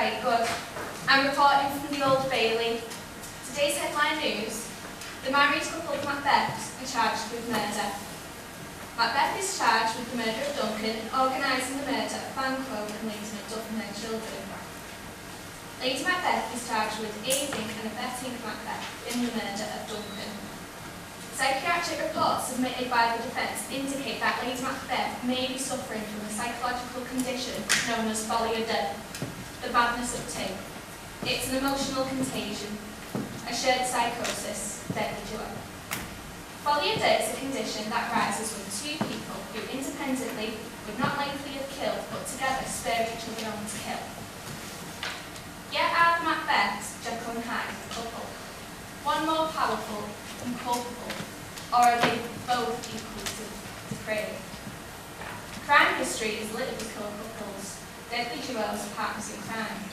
Very good. I'm reporting from the Old Bailey. Today's headline news: the married couple of MacBeths are charged with murder. MacBeth is charged with the murder of Duncan, organising the murder of Banquo and Lady Macduff and their children. Lady MacBeth is charged with aiding and abetting MacBeth in the murder of Duncan. Psychiatric reports submitted by the defence indicate that Lady Macbeth may be suffering from a psychological condition known as folie, the madness of two. It's an emotional contagion, a shared psychosis, deadly duo. Folie is a condition that arises when two people who independently would not likely have killed but together spur each other on to kill. Yet are the Macbeths Jekyll and Hyde, the couple, one more powerful and culpable, or are they both equal to depraved? Crime history is littered with killer couples, deadly duos of partners in crime.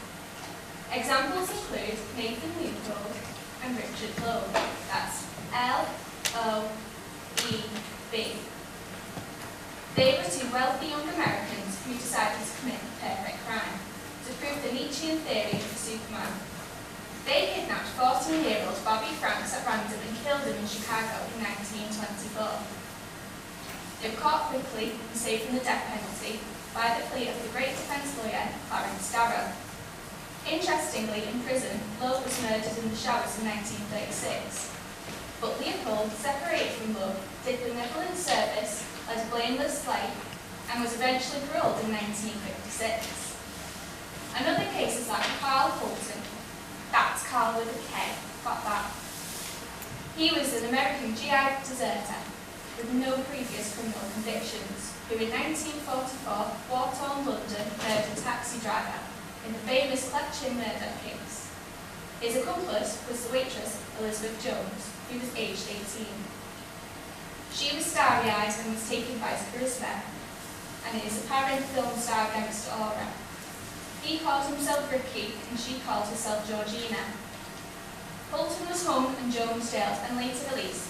Examples include Nathan Leopold and Richard Lowe. That's L-O-E-B. They were two wealthy young Americans who decided to commit the perfect crime, to prove the Nietzschean theory of the Superman. They kidnapped 14-year-old Bobby Franks at random and killed him in Chicago in 1924. They were caught quickly and saved from the death penalty by the plea of the great defence lawyer Clarence Darrow. Interestingly, in prison, Lowe was murdered in the showers in 1936. But Leopold, separated from Lowe, did benevolent service, led a blameless life, and was eventually paroled in 1956. Another case is that of Carl Fulton. That's Carl with a K, got that. He was an American GI deserter with no previous criminal convictions, who in 1944, war-torn London murdered a taxi driver in the famous Fletcher murder case. His accomplice was the waitress Elizabeth Jones, who was aged 18. She was starry-eyed and was taken by charisma, and is apparent film star gangster aura. He called himself Ricky, and she called herself Georgina. Fulton was hung and Jones jailed and later released.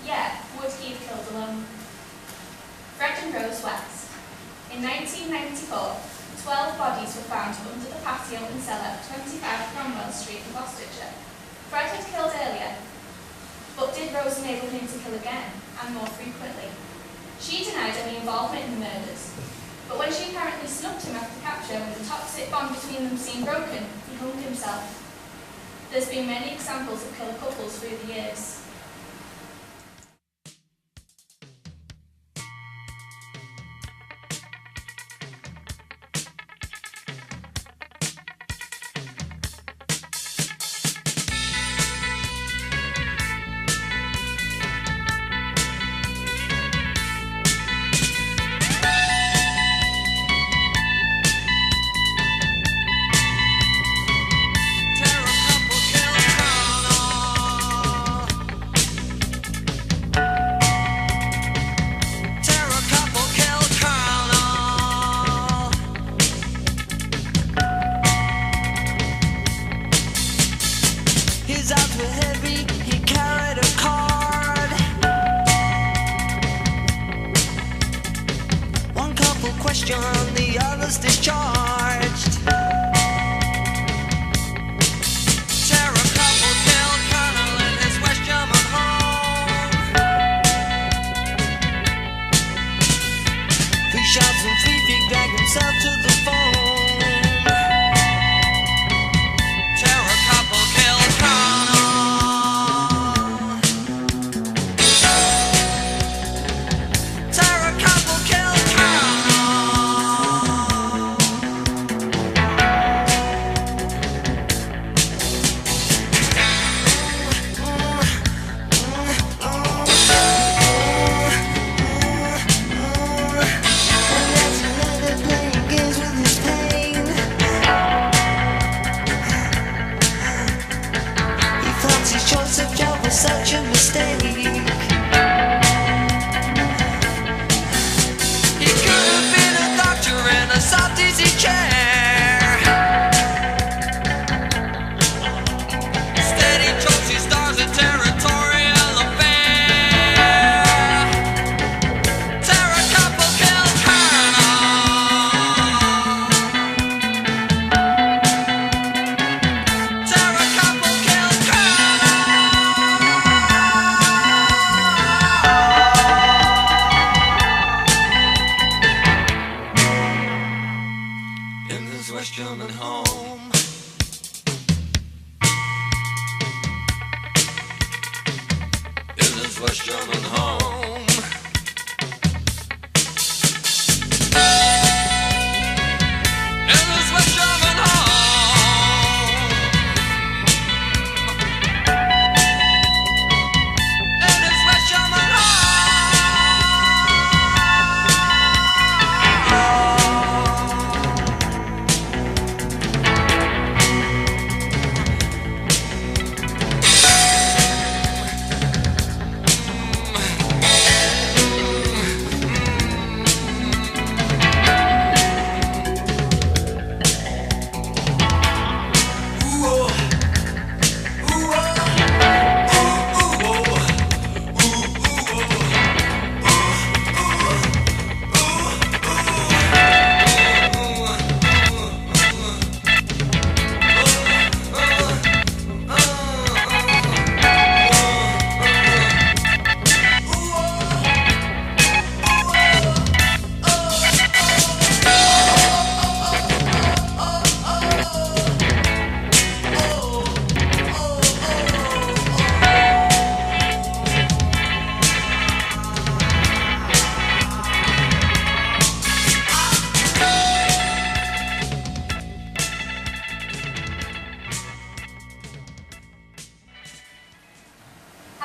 Yet, would he have killed alone? Fred and Rose West. In 1994, 12 bodies were found under the patio and cellar of 25 Cromwell Street in Gloucestershire. Fred had killed earlier, but did Rose enable him to kill again, and more frequently? She denied any involvement in the murders, but when she apparently snubbed him after capture when the toxic bond between them seemed broken, he hung himself. There's been many examples of killer couples through the years. German home. In this West German home. In this West German home.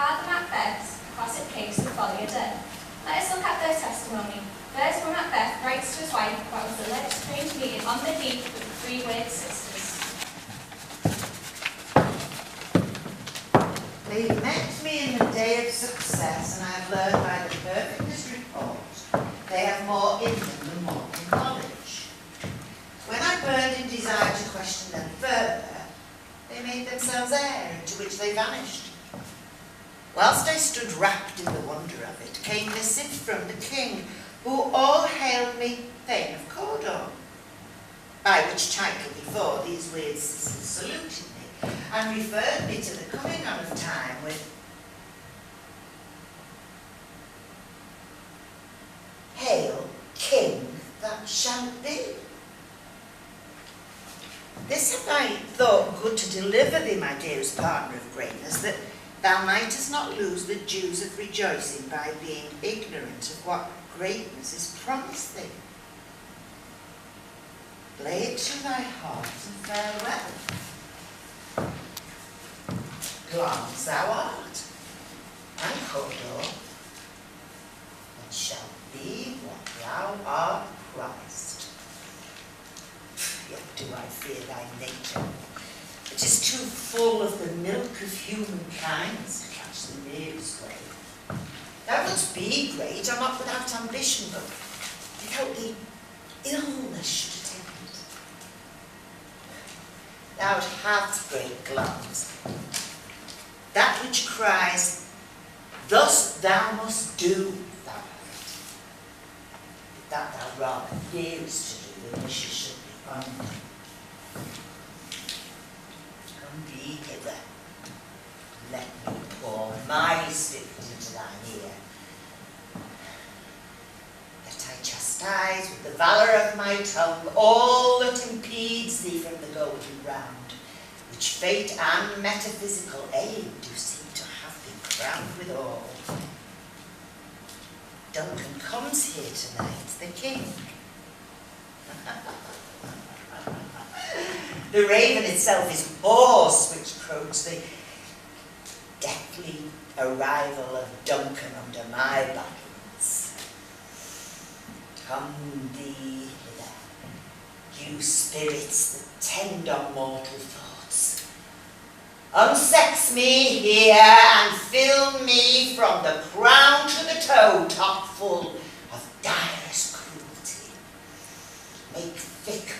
Are the MacBeths a classic case of folie à deux? Let us look at their testimony. First, when Macbeth writes to his wife what was the late strange meeting on the heath with the three weird sisters. They met me in the day of success, and I've learned by the perfectness report they have more in them than mortal knowledge. When I burned in desire to question them further, they made themselves air, into which they vanished. Whilst I stood wrapped in the wonder of it, came missive from the king, who all hailed me Thane of Cawdor, by which title before these weird sisters saluted me, and referred me to the coming on of time with, "Hail, King, that shalt be." This have I thought good to deliver thee, my dearest partner of greatness, that thou mightest not lose the dues of rejoicing by being ignorant of what greatness is promised thee. Lay it to thy heart and farewell. Glance thou art, and Cawdor, and shalt be what thou art promised. Yet do I fear thy nature. It is too full of the milk of humankind to catch the nearest way. Thou wouldst be great, or not without ambition, but without the illness should attend. Thou hast great glance, that which cries, "Thus thou must do," thou hast. But that thou rather fearest to do than wishes should be found. Be hither. Let me pour my spirit into thine ear. That I chastise with the valour of my tongue all that impedes thee from the golden round, which fate and metaphysical aid do seem to have been crowned withal. Duncan comes here tonight, the king. The raven itself is hoarse, which croaks the deathly arrival of Duncan under my battlements. Come thee hither, you spirits that tend on mortal thoughts. Unsex me here and fill me from the crown to the toe top full of direst cruelty. Make thick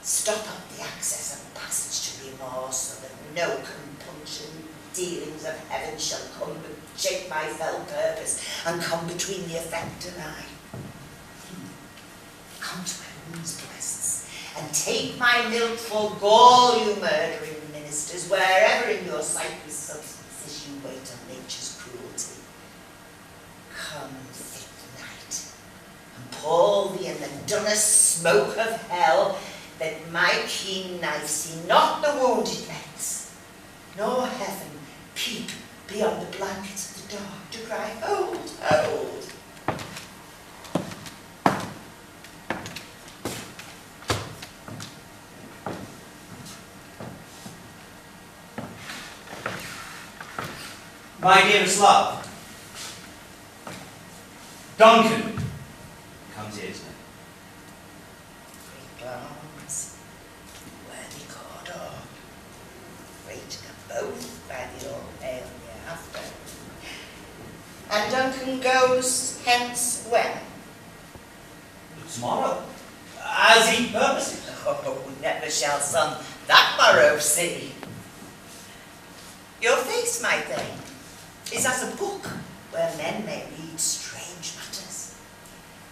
stop up the access and passage to remorse, so that no compunction dealings of heaven shall come but shake my fell purpose and come between the effect and I. Come to my woman's breasts and take my milkful gall, you murdering ministers, wherever in your sightless substances you wait on nature's cruelty. Come, thick night, and pour thee in the dunnest smoke of hell, that my keen knife see not the wounded necks, nor heaven peep beyond the blankets of the the dark to cry, hold, hold. My dearest love, Duncan comes here tonight. Great arms, worthy corridor, great them both by the old ale hereafter. And Duncan goes hence when? Tomorrow, as he purposed. Oh, never shall son that morrow see. Your face, my thane, is as a book where men may read strange matters.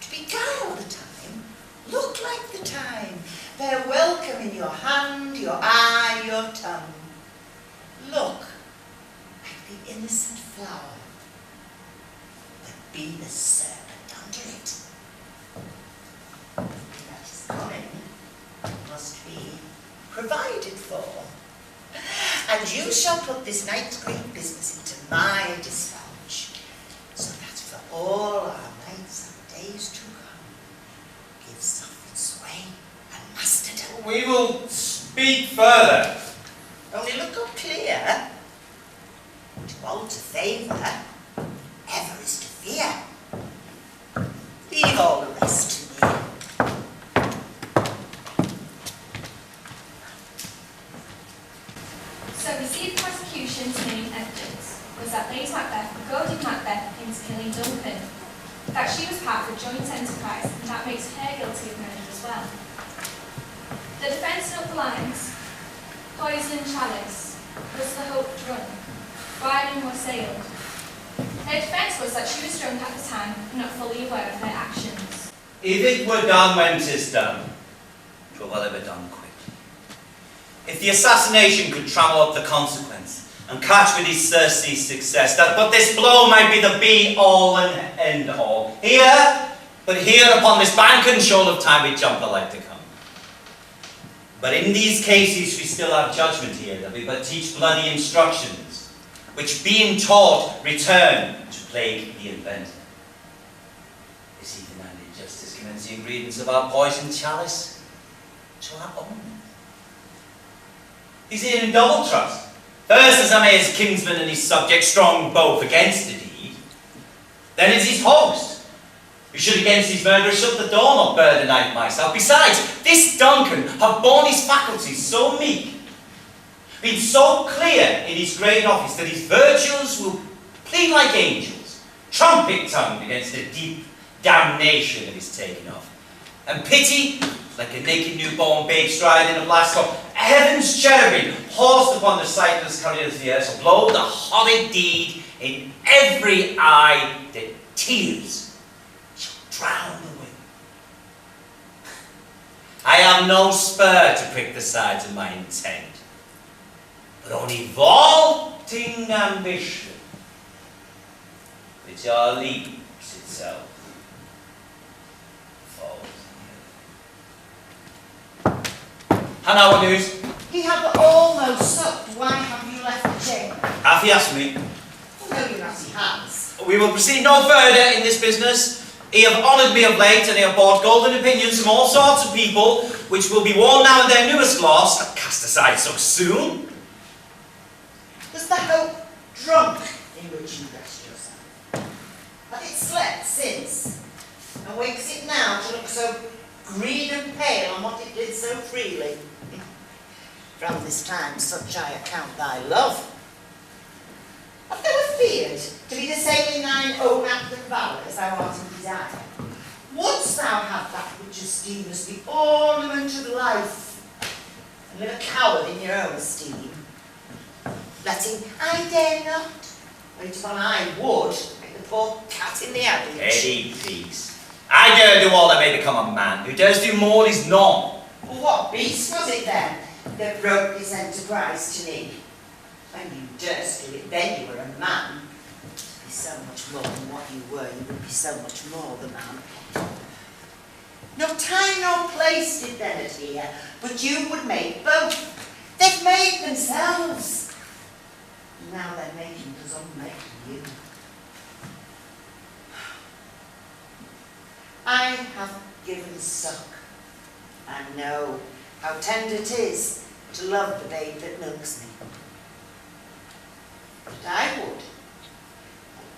To beguile the time, look like the time, bear welcome in your hand, your eye, your tongue. Look like the innocent flower, but be the serpent under it. That is coming must be provided for. And you shall put this night's great business into my dispatch, so that for all our nights and days to come, give sovereign sway and masterdom. We will speak further. Only look up clear. To alter favour, ever is to fear. Leave all the rest to me. So received prosecution's main evidence was that Lady Macbeth goaded Macbeth into killing Duncan, that she was part of a joint enterprise, and that makes her guilty of murder as well. The defence up the lines: poison chalice, was the hope drunk, wine was sailed. Her defence was that she was drunk at the time and not fully aware of her actions. If it were done when 'tis done, 'twere well ever done quickly. If the assassination could trammel up the consequence, and catch with his thirsty success, that but this blow might be the be-all and end-all. Here, but here upon this bank and shoal of time we jump the like to come. But in these cases we still have judgment here, that we but teach bloody instructions, which being taught return to plague the inventor. Is he demanded justice commends the ingredients of our poison chalice to our own? He's here in double trust. First, as I may his kinsman and his subject strong both against the deed. Then as his host, who should against his murderer shut the door, not burden I myself. Besides, this Duncan have borne his faculties so meek, been so clear in his great office, that his virtues will plead like angels, trumpet-tongued against the deep damnation of his taking off. And pity, like a naked newborn babe striding a blast of heaven's cherubim, horsed upon the sightless couriers of the earth, shall blow the horrid deed in every eye, that tears shall drown the wind. I have no spur to prick the sides of my intent, but only vaulting ambition, which leaps itself. And now what news? He have almost supped. Why have you left the chamber? Hath he asked me? No, you not he has. We will proceed no further in this business. He have honoured me of late, and he have bought golden opinions from all sorts of people, which will be worn now in their newest gloss, and cast aside so soon. Was the hope drunk in which you dressed yourself? Have it slept since? And wakes it now to look so green and pale on what it did so freely? From this time such I account thy love. Have thou feared to be the sailing thine own act and valour as thou art in desire? Wouldst thou have that which esteemest the ornament of life, and live a coward in your own esteem? Letting I dare not, wait upon I would, like the poor cat in the alley. Eddie, please. I dare do all that may become a man. Who dares do more is none. Well, what beast was it then that broke this enterprise to me? When you durst do it, then you were a man. To be so much more than what you were, you would be so much more the man. No time nor place did then adhere, but you would make both. They've made themselves. Now they're making us unmaking you. I have given suck. I know how tender it is to love the babe that milks me. But I would,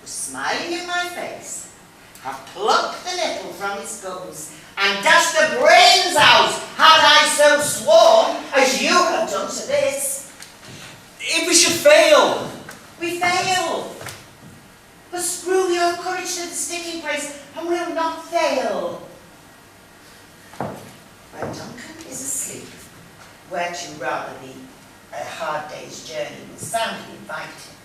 was smiling in my face, have plucked the nipple from its gums and dashed the brains out, had I so sworn, as you have done to this. If we should fail, We fail. But screw your courage to the sticking place, and we'll not fail. When Duncan is asleep, where'd you rather be a hard day's journey will soundly invite him.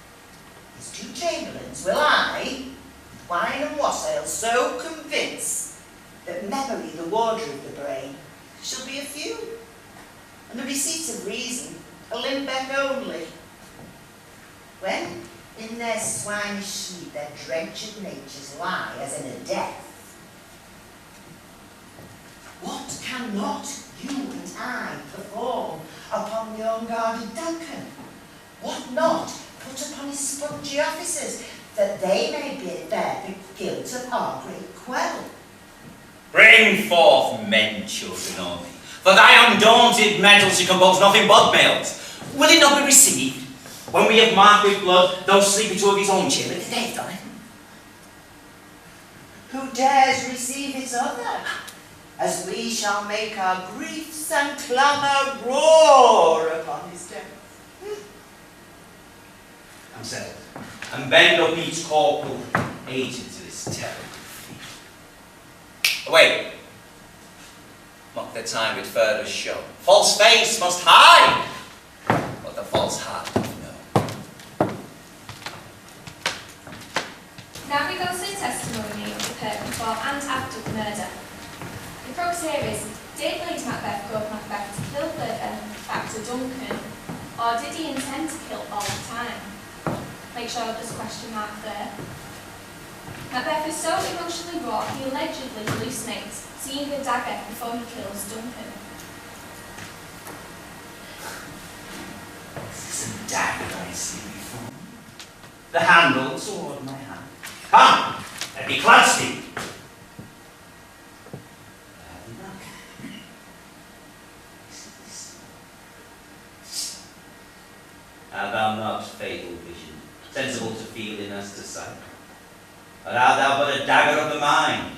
His two chamberlains will I, with wine and wassail, so convince that memory, the warder of the brain, shall be a few, and the receipts of reason a limbeck only. When in their swinish sleep their drenched natures lie as in a death, what cannot you and I perform upon the unguarded Duncan? What not put upon his spongy officers, that they may bear the guilt of our great quell? bring forth men, children only. For thy undaunted mettle to compose nothing but males. Will it not be received, when we have marked with blood those sleepy two of his own chamber that they've done it? Who dares receive his other? As we shall make our griefs and clamour roar upon his death. I'm settled, and bend up each corporal agent to this terrible feat. Away! Mock the time with further show. False face must hide what the false heart doth know. Now we go to the testimony of the pair before and after the murder. The crux here is, did Lady Macbeth go with Macbeth to kill the actor Duncan, or did he intend to kill all the time? Make sure there's a question mark there. Macbeth is so emotionally wrought, he allegedly hallucinates seeing a dagger before he kills Duncan. Is this a dagger I see before me? The handle toward my hand. Come, let me clasp thee. Art thou not fatal vision, sensible to feeling as to sight? Or art thou but a dagger of the mind?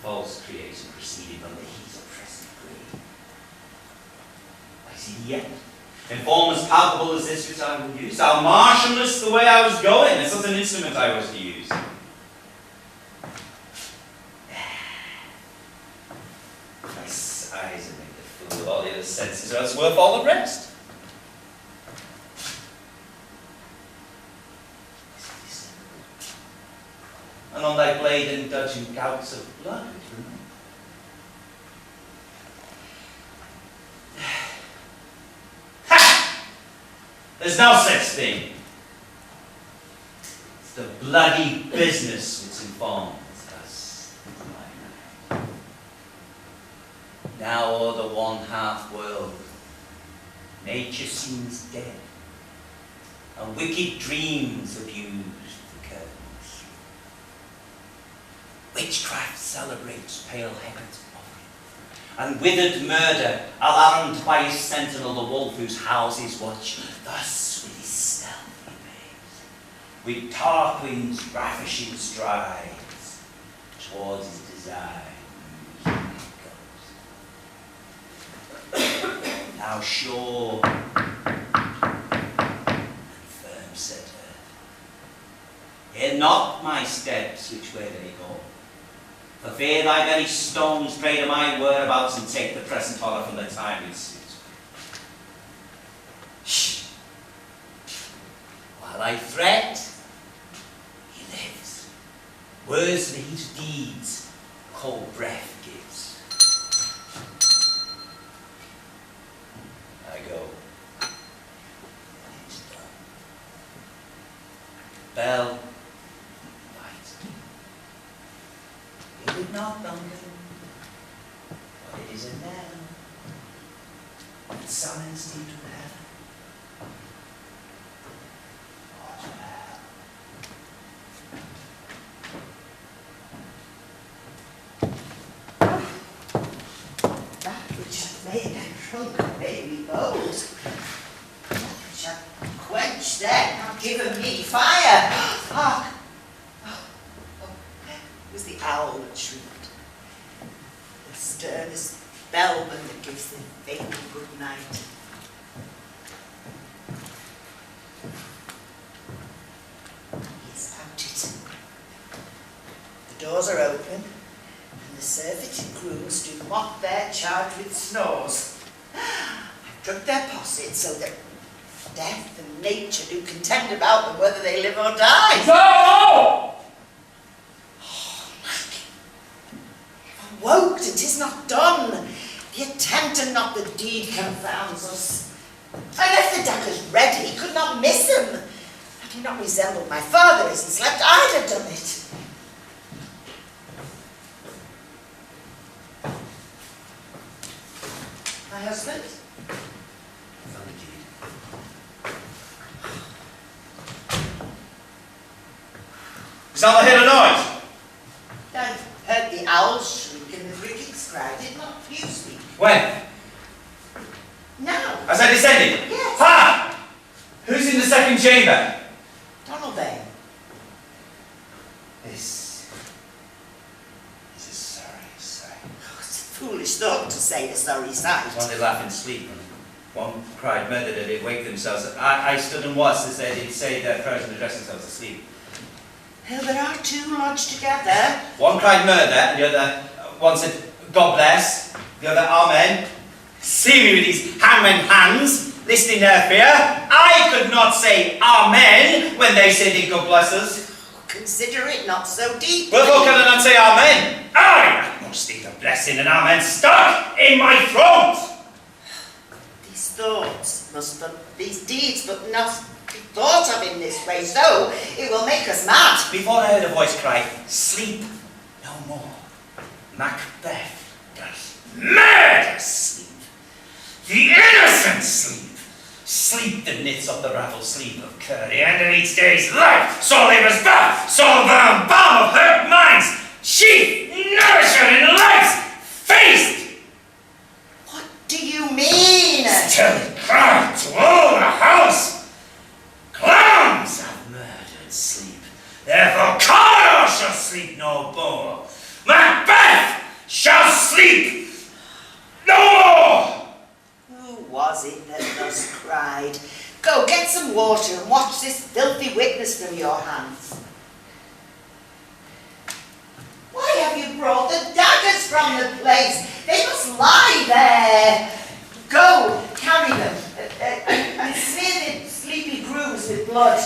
False creation proceeding from the heat of present grave. I see thee yet, in form as palpable as this which I will use. Thou marshallest the way I was going, as such an instrument I was to use. My eyes have made the fool of all the other senses, or else worth all the rest. And on thy blade and dudgeon gouts of blood it remain. Ha! There's no such thing. It's the bloody business which informs us. Now o'er the one-half world, nature seems dead, and wicked dreams abuse the curtains. Witchcraft celebrates pale Hecate's offering, and withered murder, alarmed by his sentinel, the wolf whose houses watch, thus with his stealthy pace, with Tarquin's ravishing strides, towards his design goes. Now sure and firm set earth, hear not my steps which way they go. For fear thy very stones pray to my whereabouts and take the present horror from the time it suits me. Shh! While I threat, he lives. Words lead to deeds, cold breath gives. I go. It's done. Bell. Is it not, Duncan? But it is a knell. It summons thee to heaven. What hell? daily bold. Which I quenched then, have given me fire. Hark! It was the owl that shrieked. The sternest bellman that gives the fatal good night. He's out it. The doors are open, and the surfeited grooms do mock their charge with snores. I've drugged their posset so that death and nature do contend about them whether they live or die. No! Woke, and 'tis not done. The attempt and not the deed confounds us. I left the daggers ready, could not miss them. Had he not resembled my father as he slept, I'd have done it. My husband? Found the deed. Is that the head of noise? I heard the owl shriek and the crickets cry. Did not you speak? When? Now. As I descended? Yes. Ha! Who's in the second chamber? Donald Bain. This is a sorry sight. Oh, it's a foolish thought to say a sorry sight. One did laugh in sleep, and one cried murder that they wake themselves. I stood and watched as they did say their prayers and address themselves asleep. Well, there are two lodged together. One cried murder, and the other, one said, God bless, the other, Amen. See me with these hangman hands, listening their fear. I could not say Amen when they said it, God bless us. Consider it not so deep. Wherefore can I not say Amen? I must need a blessing and Amen stuck in my throat. These thoughts must but, these deeds but not be thought of in this way, so it will make us mad. Before I heard a voice cry, sleep no more. Macbeth does murder sleep. The innocent sleep. Sleep that knits up the ravel sleep of care. The end of each day's life. Soul labours back. Soul bound balm of hurt minds. Chief nourisher in life's feast. What do you mean? Still it cried to all the house. Clowns have murdered sleep. Therefore Cawdor shall sleep no more. Macbeth shall sleep no more. Who was it that thus cried? Go, get some water and wash this filthy witness from your hands. Why have you brought the daggers from the place? They must lie there. Go, carry them, and smear the sleepy grooves with blood.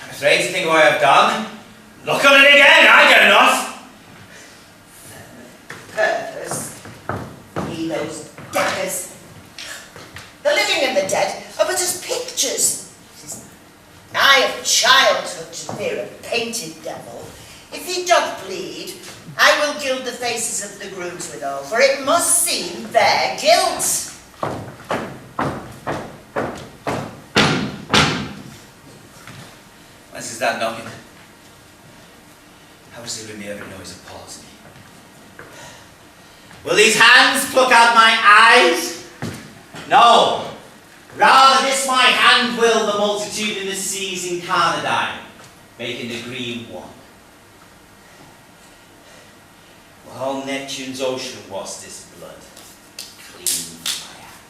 I'm afraid to think what I have done. Look on it again, I dare not. Purpose. He those daggers. The living and the dead are but as pictures. I of childhood to fear a painted devil. If he doth bleed, I will gild the faces of the grooms withal, for it must seem their guilt. Whence is that knocking? How is it when the every noise appalls me? Will these hands pluck out my eyes? No. Rather this my hand will the multitudinous seas incarnadine, making the green one. Well, Neptune's ocean was this blood, clean my hand.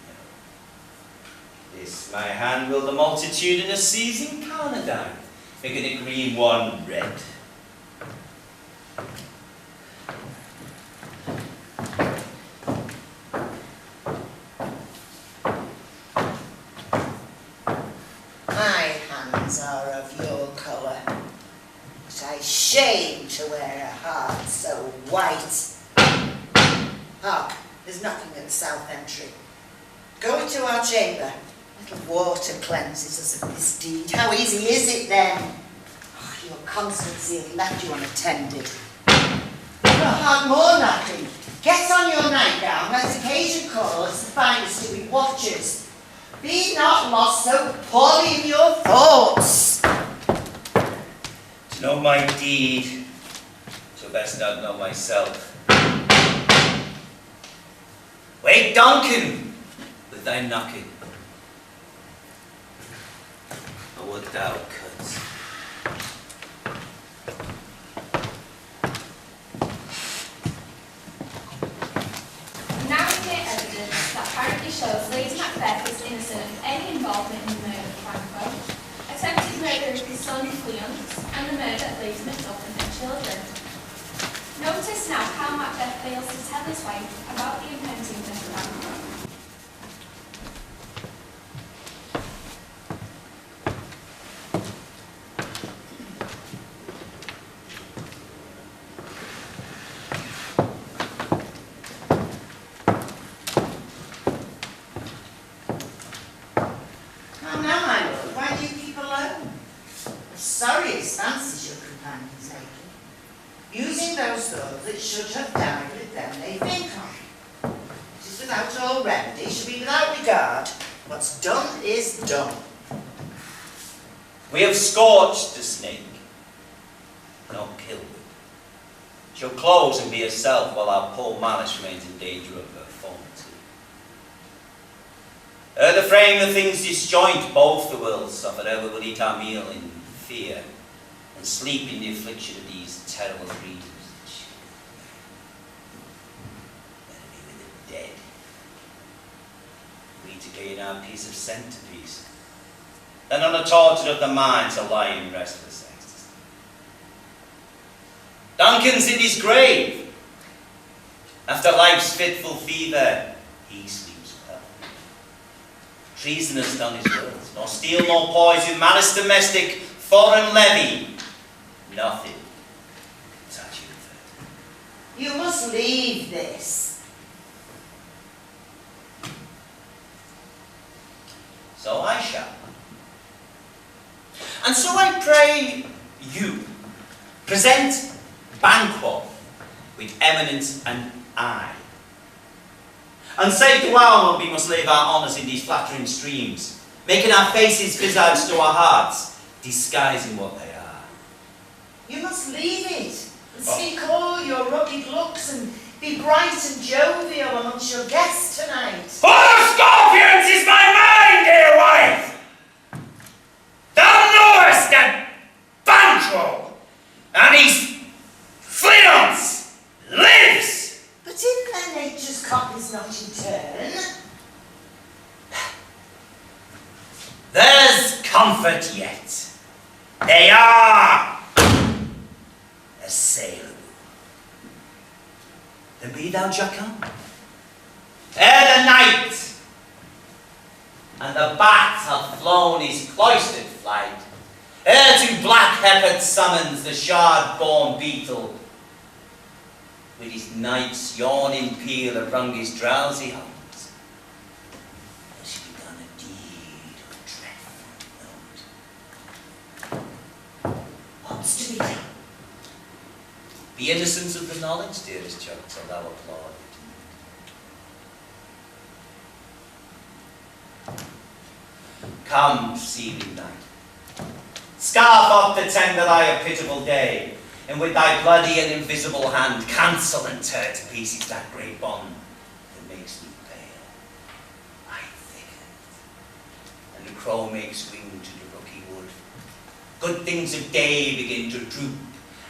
No. This my hand will the multitudinous seas incarnadine, making the green one red. My hands are of your colour, but I shame to wear a heart so white. Hark, there's nothing at the south entry. Go into our chamber. A little water cleanses us of this deed. How easy is it then? Oh, your constancy hath left you unattended. Your heart more nothing. Get on your nightgown, as occasion calls, to find us to be watchers. Be not lost so poorly in your thoughts. To know my deed, so best not know myself. Take Duncan with thy knocking. Or would thou cut? Now we hear evidence that apparently shows Lady MacBeth is innocent of any involvement in the murder of Banquo, attempted murder of his son Cleance, and the murder of Lady Macduff and her children. Notice now how Macbeth fails to tell his wife about the impending death of Banquo. Now, my lord, why do you keep alone? The sorriest fancies your companion taken. Using those thoughts that should have died with them they think on. It is without all remedy, should be without regard. What's done is done. We have scorched the snake, not killed it. She'll close and be herself while our poor Malice remains in danger of her fortitude. Ere the frame of things disjoint, both the worlds suffer. Ever will eat our meal in fear, and sleep in the affliction of these terrible dreams. Better be with the dead. We to gain our piece of centerpiece, than on a torture of the mind to lie in restless ecstasy. Duncan's in his grave. After life's fitful fever, he sleeps well. Treason has done his words, nor steel nor poison, malice domestic, foreign levy, nothing touch you. You must leave this. So I shall. And so I pray you, present Banquo with eminence and eye. And say to our we must leave our honours in these flattering streams, making our faces visage to our hearts, disguising what they are. You must leave it, and speak all your rugged looks, and be bright and jovial amongst your guests tonight. Full of scorpions is my mind, dear wife! Thou knowest that Banquo and his Cleance lives! But in their nature's copies not in turn. There's comfort yet. They are assailable. Then be thou jocund. Ere the night and the bat hath flown his cloistered flight, ere to black Hepherd summons the shard-born beetle, with his night's yawning peal around his drowsy homes, has he begun a deed of dreadful note. What's to be done? Be innocent of the knowledge, dearest Chuck, till thou applaud it. Come, seething night, scarf up the tender eye of pitiful day, and with thy bloody and invisible hand cancel and tear to pieces that great bond that makes me pale, I thicken, and the crow makes wing to the rocky wood. Good things of day begin to droop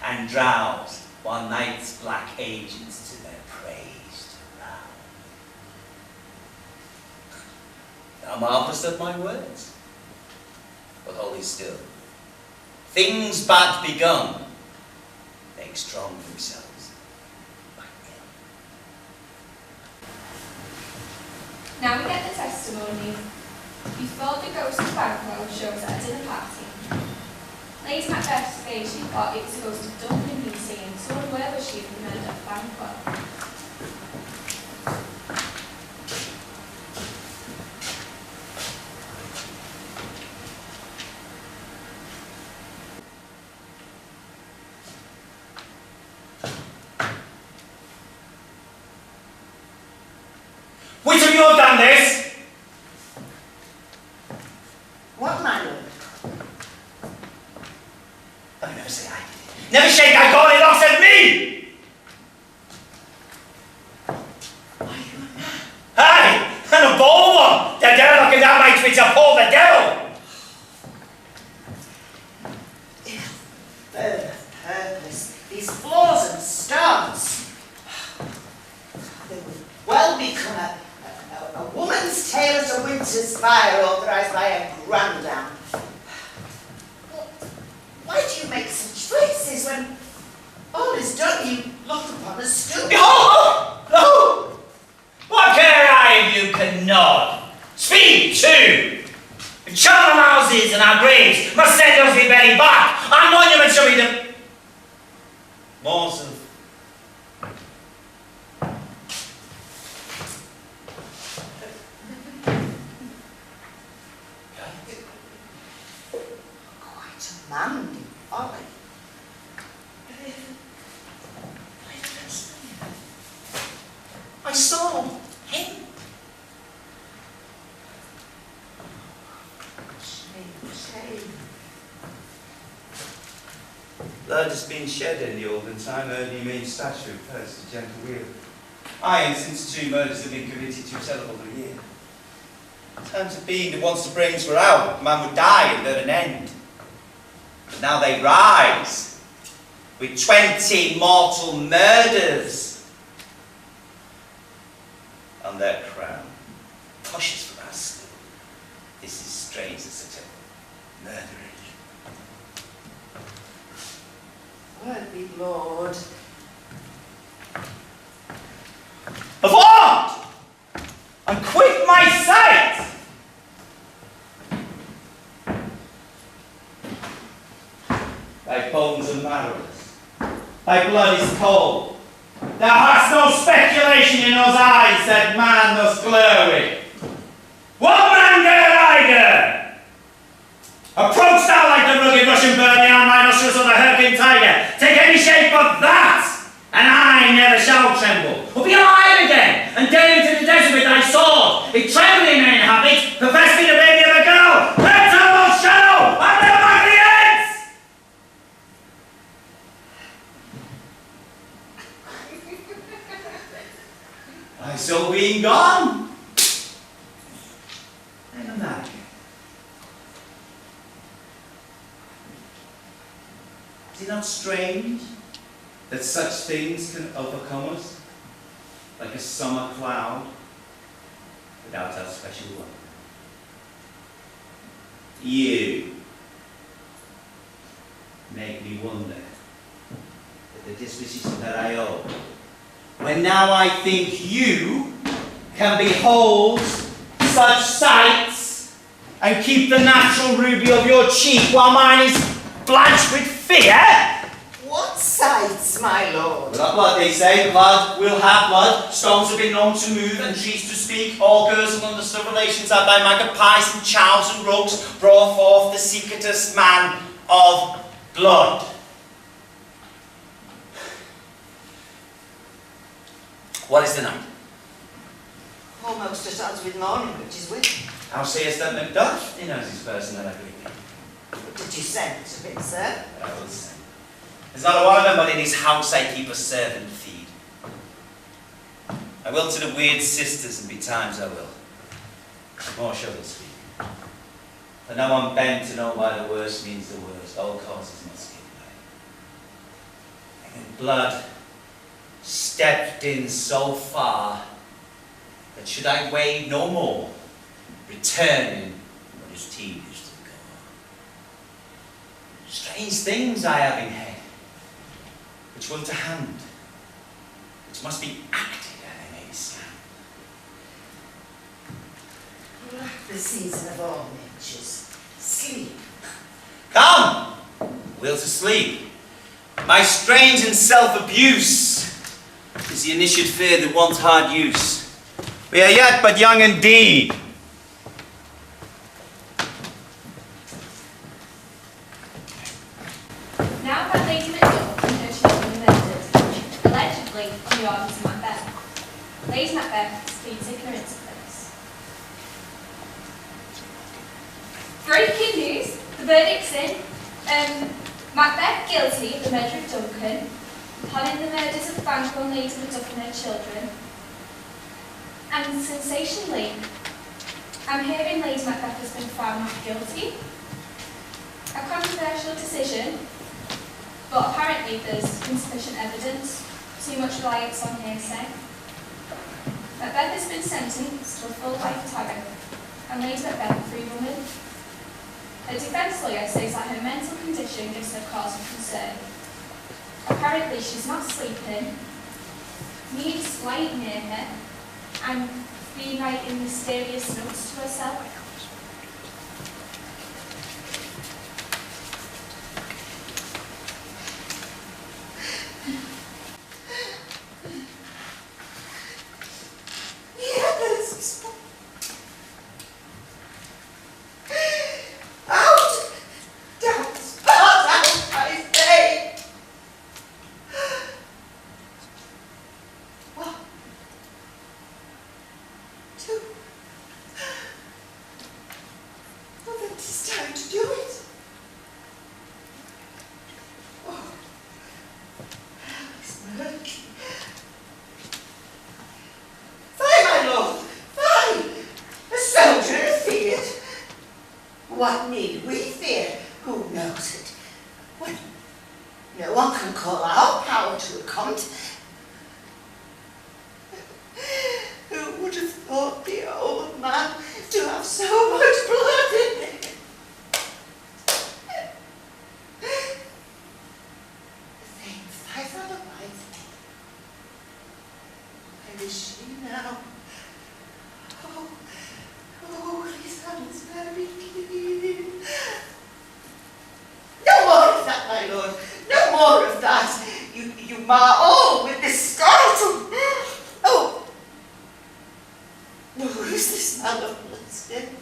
and drowse, while night's black agents to their praise to rouse. Thou marvelest at my words, but hold thee still. Things bad begun make strong themselves by ill. Now we get the testimony. You thought the ghost of Banquo shows at a dinner party. Lady Macbeth says she thought it was the ghost of Duncan he'd seen, so unaware was she of the murder of Banquo. Which of you have done this? What, my lord? Don't never say I did it. Never shake thy gaudy locks at me! Are you a man? Aye! there would well become a woman's tale at a winter's fire authorised by a grandam. Why do you make such faces when all is done? You look upon a stoop. Oh! No! What care I if you can nod? Speak too! If charnel houses and our graves must send us the belly back, our monuments shall be the morsel. Quite a manly folly. I saw him. Shame. Blood has been shed in the olden time, early made statue, first a gentle wheel. Aye, and since 2 murders have been committed 2 syllables a year. Times have been that once the brains were out, man would die and at an end. But now they rise, with 20 mortal murders on their crown. Cautious from us still. This is strange that such a murderage. Worthy Lord. Avaunt! And quit my sight! Thy bones are marrowless. Thy blood is cold. Thou hast no speculation in those eyes that man must glare with. What man dare I dare? Approach thou like the rugged Russian bird beyond my nostrils or the hurricane tiger. Take any shape of that, and I never shall tremble. Or be alive again, and dare into the desert with thy sword. If trembling may inhabit, profess me the baby of a girl. Let tumble shadow, and never back the ends! I so being gone. I am not. Is it not strange that such things can overcome us, like a summer cloud, without our special one? You make me wonder at the disposition that I owe, when now I think you can behold such sights and keep the natural ruby of your cheek while mine is blanched with fear. What sights, my lord? Without blood, they say, blood will have blood. Stones have been known to move and trees to speak. Augurs and understood relations that by magpies and chows and rogues brought forth the secretest man of blood. What is the night? Almost at odds with morning, which is winter. Thou sayest that Macbeth, he knows his person and I believe him. What did you send to him, sir? I will say. There's not a one of them, but in his house I keep a servant feed. I will to the weird sisters, and betimes I will. More shall they speak. For now I'm bent to know why the worst means the worst. All causes must give way. And in blood stepped in so far that should I wade no more, returning what is tedious to go on. Strange things I have in head, which will to hand, which must be acted ere they may be scanned. You lack the season of all natures. Sleep. Come, will to sleep. My strange and self-abuse is the initiate fear that wants hard use. We are yet but young indeed. Now that Lady Macbeth and her children are murdered, allegedly on the orders of Macbeth, Lady Macbeth pleads ignorance of this. Breaking news, the verdict's in. Macbeth guilty of the murder of Duncan, planning the murders of Banquo and Lady Macduff and her children. And sensationally, I'm hearing Lady Macbeth has been found not guilty. A controversial decision, but apparently there's insufficient evidence, too much reliance on hearsay. was sentenced to a full life terror, and Lady Macbeth a free woman. Her defence lawyer says that her mental condition gives her cause of concern. Apparently she's not sleeping, needs light near her, and been writing mysterious notes to herself. Yes! Out! Don't spell out, I say! One, two. Well, then it's time to do it. Oh, Alice Murky. Fie, my lord, fie! A soldier in a field. What need we fear? Who knows it? Well, no one can call our power to account. Who would have thought the old man to have so much blood in him? The things I thought of life. Where is she now? Oh, these hands very clean. No more of that, my lord. No more of that. You mar all with this skeleton. Oh. Who's this man of bloodstained?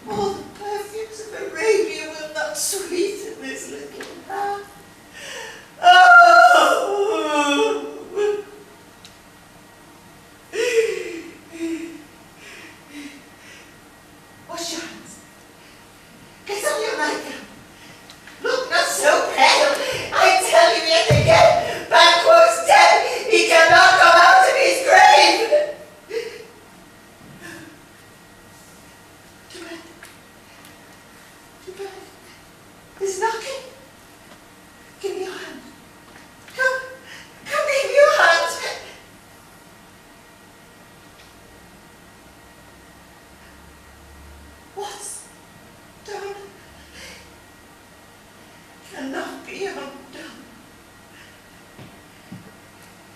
All the perfumes of Arabia will not sweeten this little hand. Oh! Wash your hands. Get on your nightgown. Look not so pale. I tell you yet again, Banquo's dead. He cannot come out of his grave. To bed. To bed. He's knocking. Give me your hand. Come. Come, give me your hand. What's done cannot be undone.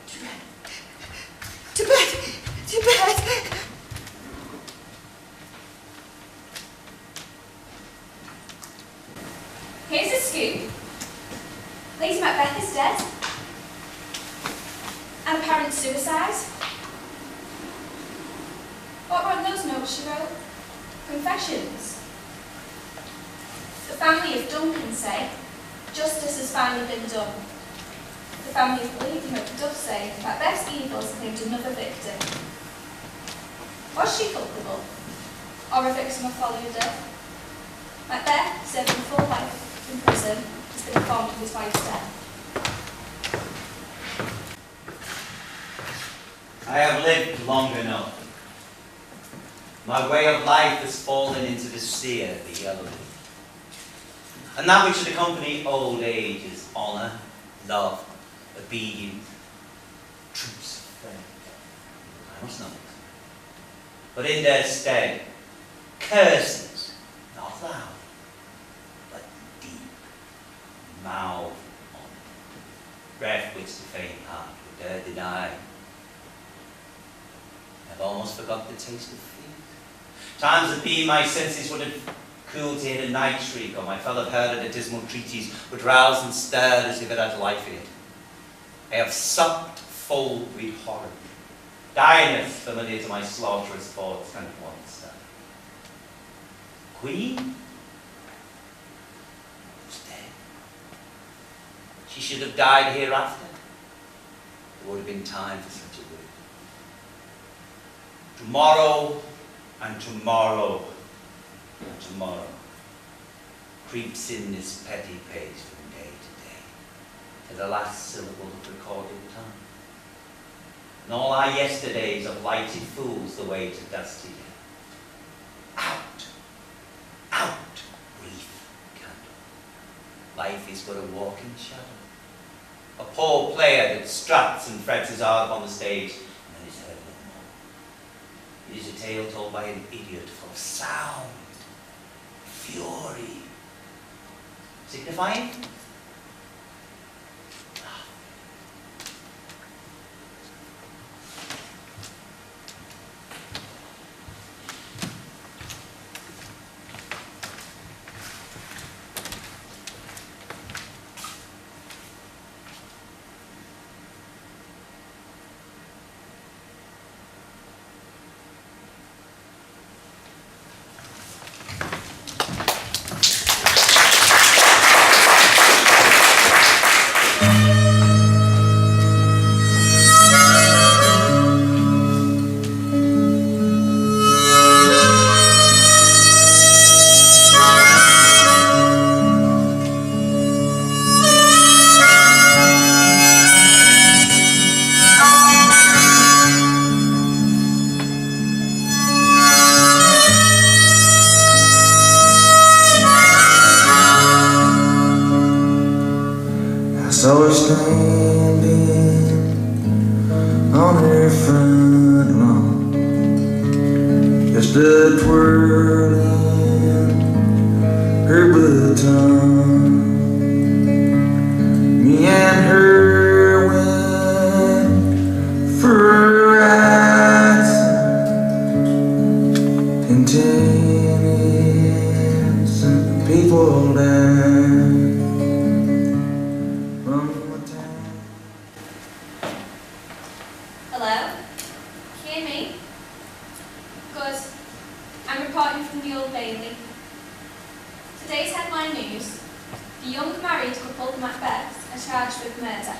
To bed. To bed. To bed. Here's a scoop. Lady Macbeth is dead. An apparent suicide. What were those notes she wrote? Confessions. The family of Duncan say justice has finally been done. The family of Lady Macduff say Macbeth's evils claimed another victim. Was she culpable? Or a victim of folie or deux? Macbeth, serving a full life in prison, has been informed of his wife's death. I have lived long enough. My way of life has fallen into the sphere of the elderly. And that which should accompany old age is honour, love, obedience, truth, faith. I must not. But in their stead, curses, not loud, but deep, mouth on, breath which the faint heart would dare deny. I've almost forgot the taste of fear. Times have been my senses would have cooled to hear a night shriek, or my fellow heard at a dismal treatise would rouse and stir as if it had life in it. I have supped full with horror, dineth familiar to my slaughterous thoughts and wants. Queen was dead. She should have died hereafter. There would have been time for such a word. Tomorrow and tomorrow and tomorrow creeps in this petty pace from day to day, to the last syllable of recorded time. And all our yesterdays have lighted fools the way to dusty day. Out, brief candle. Life is but a walking shadow. A poor player that struts and frets his art upon the stage, and then is heard no more. It is a tale told by an idiot full of sound, fury, signifying saw her standing on her front lawn, just a twirling her baton. Me and her went for a ride and ten innocent people died. Hello? Hear me? Good. I'm reporting from the Old Bailey. Today's headline news: the young married couple Macbeth are charged with murder.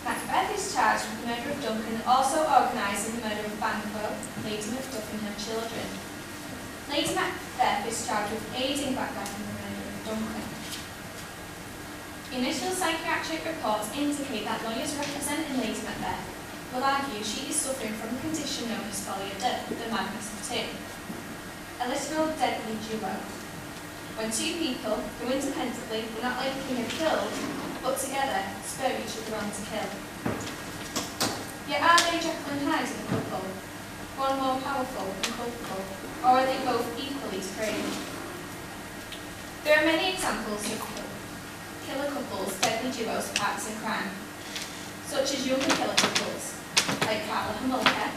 Macbeth is charged with the murder of Duncan and also organising the murder of Banquo, Lady Macduff and her children. Lady Macbeth is charged with aiding Macbeth in the murder of Duncan. Initial psychiatric reports indicate that lawyers representing Lady Macbeth will argue she is suffering from a condition known as folie, the madness of two, a literal deadly duo, when two people who independently were not likely to have killed, but together spur each other on to kill. Yet are they Jekyll and Hyde in a couple, one more powerful and culpable, or are they both equally depraved? There are many examples of killer couples, deadly duos of acts and crime, such as younger killer couples, like Carla Hamilka,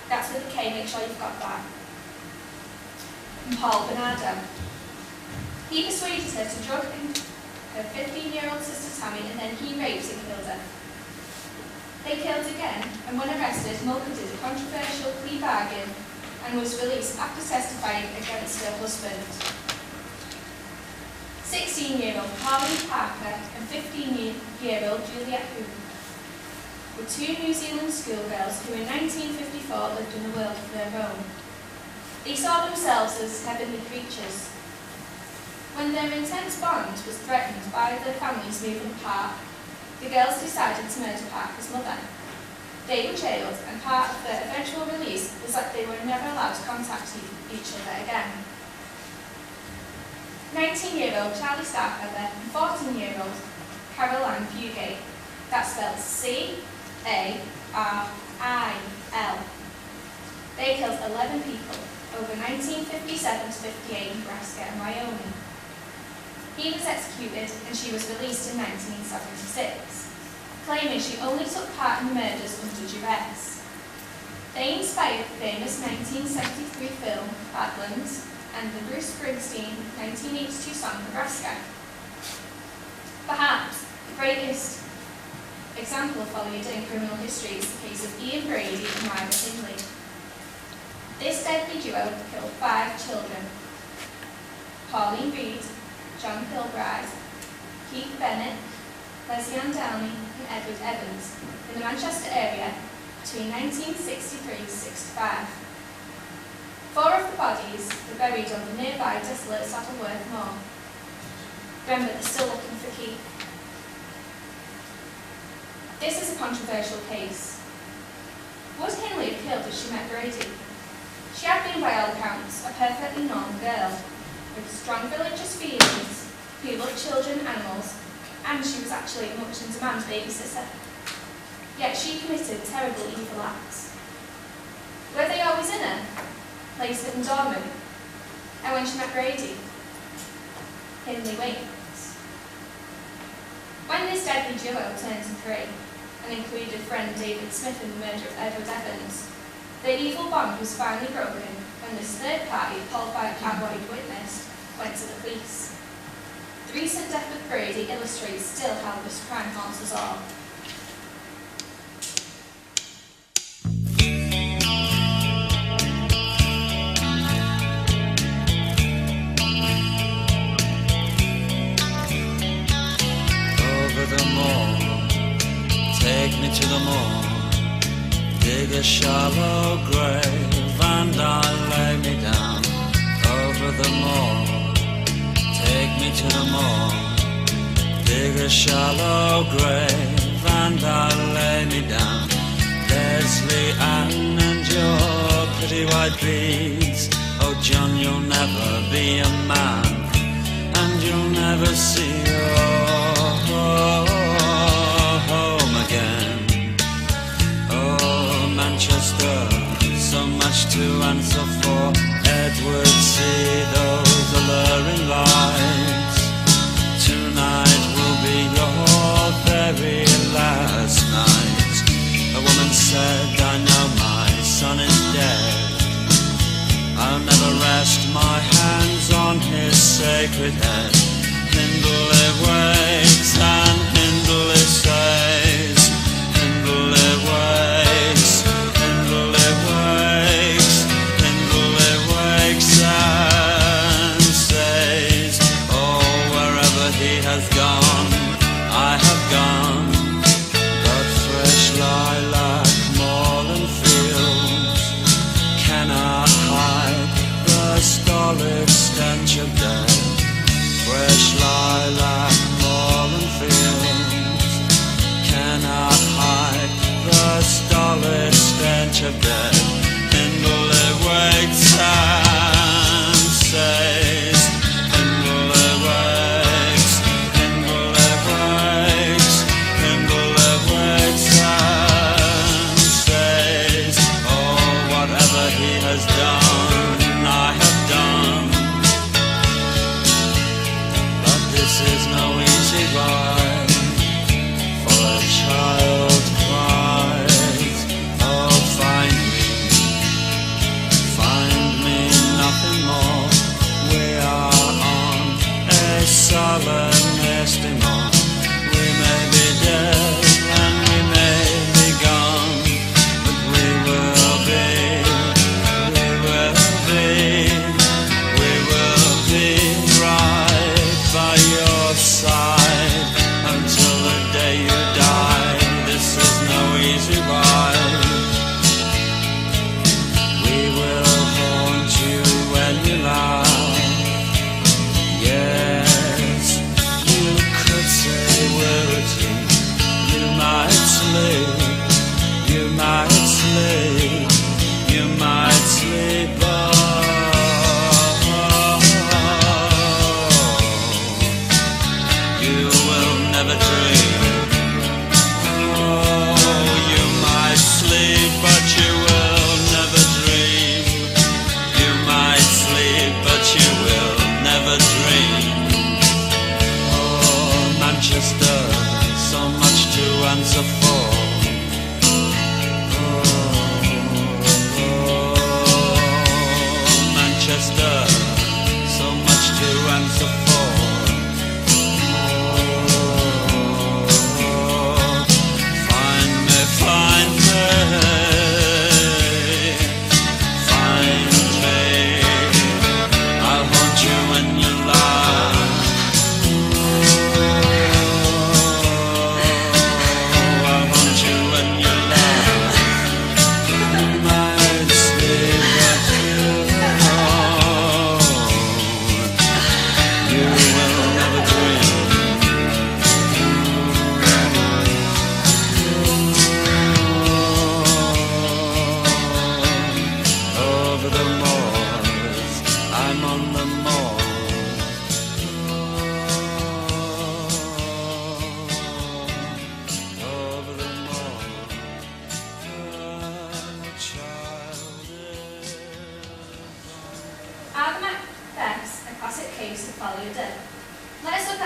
that's with a K, make sure you've got that, and Paul Bernardo. He persuaded her to drug her 15-year-old sister Tammy, and then he raped and killed her. They killed again, and when arrested, Mulca did a controversial plea bargain and was released after testifying against her husband. 16-year-old Harley Parker and 15-year-old Juliet Hoon were two New Zealand schoolgirls who in 1954 lived in a world of their own. They saw themselves as heavenly creatures. When their intense bond was threatened by their families moving apart, the girls decided to murder Parker's mother. They were jailed, and part of their eventual release was that they were never allowed to contact each other again. 19-year-old Charlie Starkweather and 14-year-old Caroline Fugate, that's spelled C-A-R-I-L. They killed 11 people over 1957 to 58 in Nebraska and Wyoming. He was executed and she was released in 1976, claiming she only took part in the murders under duress. They inspired the famous 1973 film Badlands and the Bruce Springsteen 1982 song Nebraska. Perhaps the greatest example of folie in criminal history is the case of Ian Brady and Myra Hindley. This deadly duo killed 5 children: Pauline Reed, John Kilbride, Keith Bennett, Leslie Ann Downey and Edward Evans in the Manchester area between 1963-65. 4 of the bodies were buried on the nearby desolate Saddleworth Moor. Remember, they're still looking for Keith. This is a controversial case. Would Hindley have killed if she met Brady? She had been, by all accounts, a perfectly normal girl, with strong religious feelings, who loved children and animals, and she was actually a much in demand babysitter. Yet she committed terrible evil acts. Were they always in her? Placed in dormant? And when she met Brady? Hiddenly waits. When this deadly duo turned to three, and included friend David Smith in the murder of Edward Evans, the evil bond was finally broken when this third party, called by a cowboy witness, went to the police. The recent death of Brady illustrates still how this crime haunts us all. Over the moor, take me to the moor, dig a shallow grave and I'll lay me down. Over the moor, take me to the moor, dig a shallow grave and I'll lay me down. Leslie Ann and your pretty white beads, oh John, you'll never be a man, and you'll never see your home again. Oh, Manchester, so much to answer for. Edward, see those alluring lights. Tonight will be your very last night. A woman said, I know my son is dead. I'll never rest my hands on his sacred head. Hindley waits and Hindley says, Hindley waits, Hindley wakes, Hindley wakes and says, oh, wherever he has gone, I have gone. But fresh lilac, moorland fields cannot hide the stolid stench of death. Fresh lilac, moorland fields cannot hide the stolid stench of death. Hindley waits and says, Hindley wakes, Hindley wakes, Hindley wakes and says, oh, whatever he has done, I have done. This is no easy ride, for a child cries, oh find me nothing more. We are on a solemn estimate. We may be dead and we may be gone, but we will be right by your side until the day you die. This is no easy ride. We will haunt you when you laugh. Yes, you could say we're a team. You might sleep, you might sleep, you might sleep. You will never dream. Oh, you might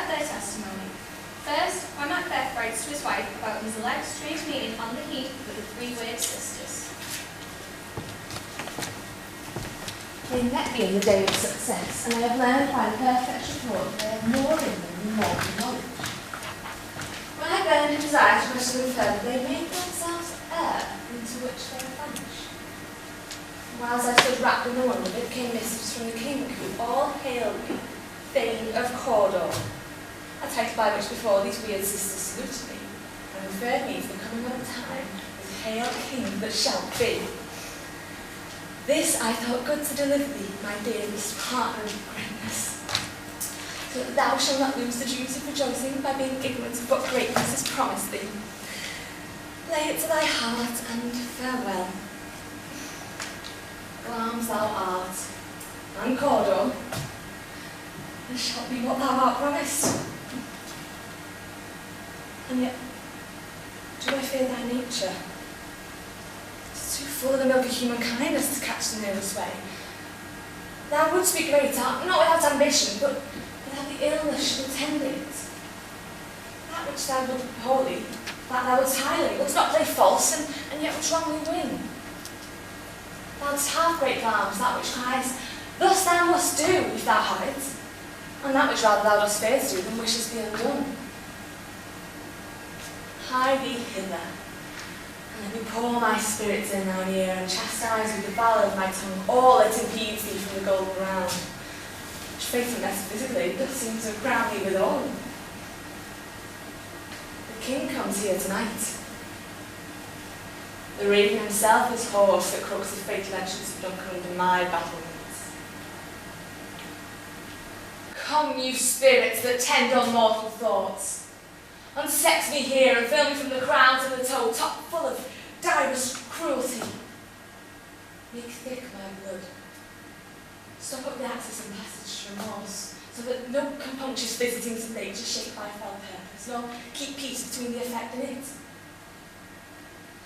their testimony. First, when MacBeth writes to his wife about his alleged strange meeting on the heath with the three weird sisters. They met me in the day of success, and I have learned by the perfect report that they have more in them than mortal knowledge. When I burned in desire to pursue them further, they made themselves air into which they vanish. Whilst I stood wrapped in the wonder, there came messages from the king who all hailed me, Thane of Cawdor, a title by which before these weird sisters saluted me, and referred me to the coming of a time with hail king that shall be. This I thought good to deliver thee, my dearest partner of greatness, so that thou shalt not lose the dues of rejoicing by being ignorant of what greatness is promised thee. Lay it to thy heart, and farewell. Glamis thou art, and Cawdor, and shalt be what thou art promised. And yet, do I fear thy nature? Too full of the milk of human kindness to catch the nearest way. Thou wouldst be great, not without ambition, but without the illness should attend it. That which thou wilt holy, that thou wilt highly, wilt not play false, and yet wilt wrongly win. Thou dost have great Glamis, that which cries, thus thou must do, if thou have it, and that which rather thou dost fear to do than wishes be undone. Hie thee hither, and let me pour my spirits in thine ear, and chastise with the valour of my tongue all that impedes thee from the golden round, which fate and metaphysically doth seem to crown thee withal. The king comes here tonight. The raven himself is hoarse that crooks the fatal entrance of Duncan under my battlements. Come, you spirits that tend on mortal thoughts, unsex me here and fill me from the crown to the toe, top full of direst cruelty. Make thick my blood. Stop up the access and passage to remorse, so that no compunctious visitings of nature shake my fell purpose, nor keep peace between the effect and it.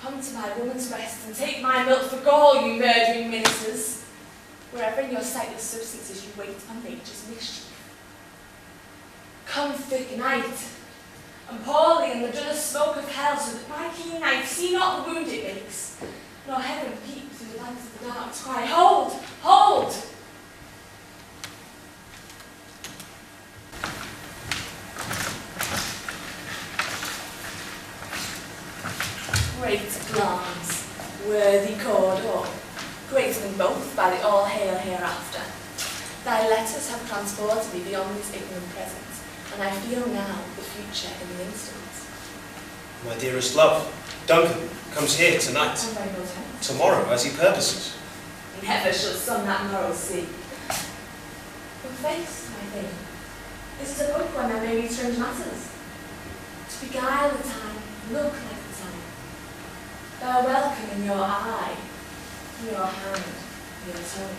Come to my woman's rest and take my milk for gall, you murdering ministers, wherever in your sightless substances you wait on nature's mischief. Come thick night, and pour thee in the dullest smoke of hell, so that my keen knife see not the wound it makes, nor heaven peep through the lights of the dark to cry, hold, hold! Great Glamis, worthy Cawdor, greater than both by the all hail hereafter. Thy letters have transported me beyond this ignorant present, and I feel now the future in the instant. My dearest love, Duncan comes here tonight. And by no time. Tomorrow, as he purposes. Never shall sun that morrow see. Your face, my thing, this is a book where men may read strange matters. To beguile the time, look like the time. Bear welcome in your eye, in your hand, in your tongue.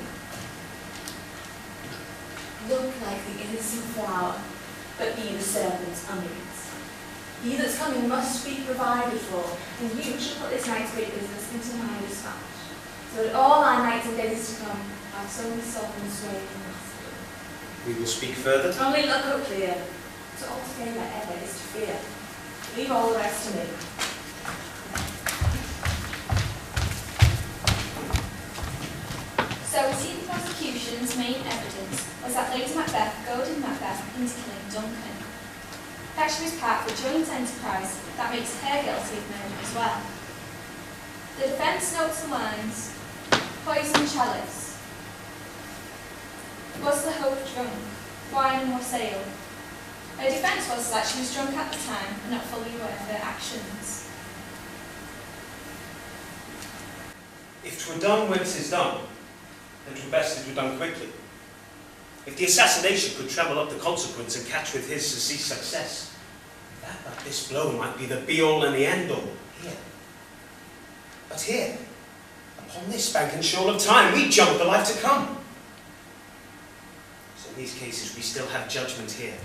Look like the innocent flower, but be the serpent's under it. He that's coming must be provided for, and you shall put this night's great business into my dispatch, so that all thy nights and days to come have some sovereign sway and mastery. We will speak further. Only look up clear. To all to favour ever is to fear. Leave all the rest to me. So we see the prosecution's main evidence was that Lady MacBeth goaded MacBeth into killing Duncan. That she was part of a joint enterprise that makes her guilty of murder as well. The defence notes the lines, poison chalice. Was the hope drunk? Wine and wassail. Her defence was that she was drunk at the time and not fully aware of her actions. If 'twere done when 'tis done, then 'twere best it were done quickly. If the assassination could treble up the consequence and catch with his success, that this blow might be the be-all and the end-all here. But here, upon this bank and shoal of time, we jump the life to come. So in these cases we still have judgment here.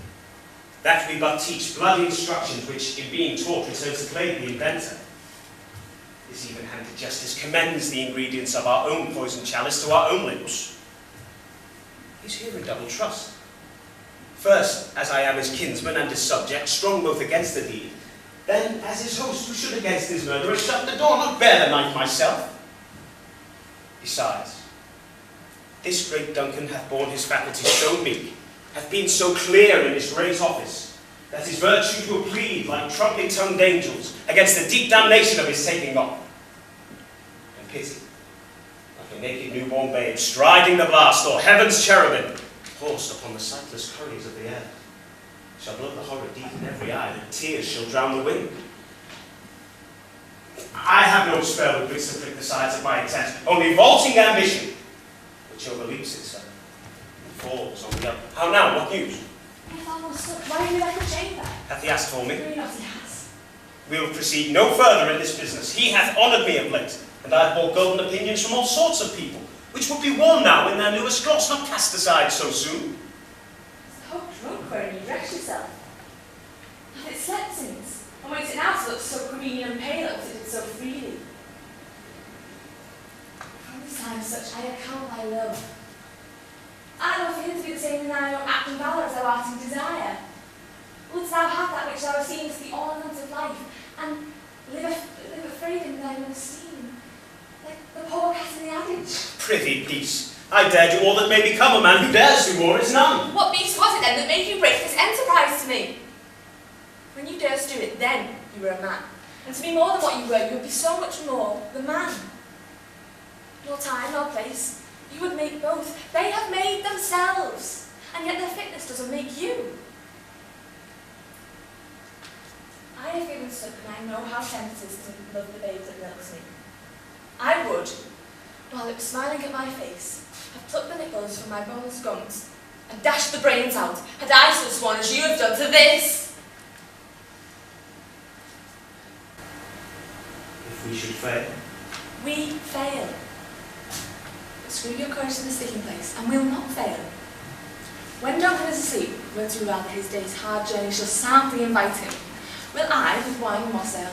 That we but teach bloody instructions which, in being taught, returns to plague the inventor. This even-handed justice commends the ingredients of our own poison chalice to our own lips. He's here in double trust. First, as I am his kinsman and his subject, strong both against the deed, then as his host who should against his murderer shut the door, not bear the knife myself. Besides, this great Duncan hath borne his faculties so meek, hath been so clear in his great office, that his virtue do plead like trumpet-tongued angels against the deep damnation of his taking off. And pity, like a naked newborn babe striding the blast, or heaven's cherubim, horsed upon the sightless curries of the air, shall blow the horror deep in every eye, and tears shall drown the wind. I have no spell with which to prick the sides of my intent, only vaulting ambition, which overleaps itself and falls on the other. How now, what news? My father was stuck. Why are you like a chamber? Hath he asked for me? No, not he has. We will proceed no further in this business. He hath honoured me of late, and I have bought golden opinions from all sorts of people, which would be worn now in their newest gloss, not cast aside so soon. So drunk wherein you dress yourself. Hath it slept since? And wakes it now to look so green and pale as it did so freely? From this time such I account thy love. I know feeling to be the same in thine own act and valour as thou art in desire. Wouldst thou have that which thou hast seen as the ornament of life, and live afraid in thine own esteem, like the poor cat in the adage? Prithee, peace. I dare do all that may become a man who dares do more is none. What beast was it then that made you break this enterprise to me? When you durst do it, then you were a man. And to be more than what you were, you would be so much more the man. Nor time, nor place. You would make both. They have made themselves. And yet their fitness doesn't make you. I have given suck, and I know how tempted it is to love the babe that milks me. I would, while it was smiling at my face, have plucked the nipples from my boneless gums and dashed the brains out, had I so sworn as you have done to this. If we should fail. We fail. But screw your courage to the sticking place, and we'll not fail. When Duncan is asleep, when through rather his day's hard journey shall soundly invite him, will I, with wine and wassail,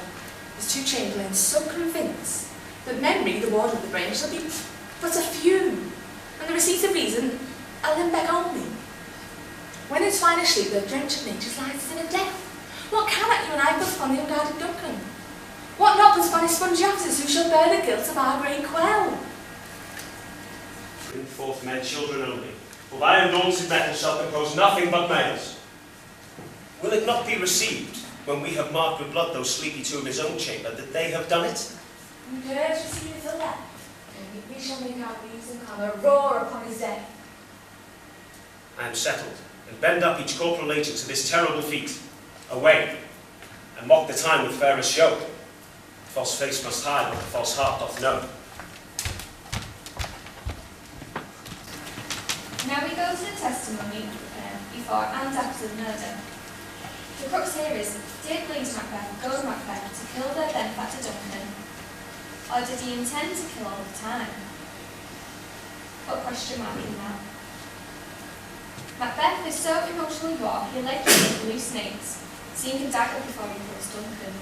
as two chamberlains, so convince that memory, the ward of the brain, shall be but a fume, and the receipt of reason a limbeck only. When in swinish sleep the drench of nature's lies is in a death, what cannot you and I put upon the unguarded Duncan? What not put upon his spongy officers who shall bear the guilt of our great quell? Bring forth men, children only, for thy undaunted metal shall compose nothing but males. Will it not be received, when we have marked with blood those sleepy two of his own chamber, that they have done it? And curse receive it till death, and we shall make our leaves and clamour roar upon his death. I am settled, and bend up each corporal agent to this terrible feat. Away, and mock the time with fairest show. The false face must hide what the false heart doth know. Now we go to the testimony before and after the murder. The crux here is, did Lady Macbeth go to Macbeth to kill their benefactor Duncan, or did he intend to kill all the time? Put a question mark in that. Macbeth is so emotionally wrought, he allegedly hallucinates, seeing a dagger before he kills Duncan.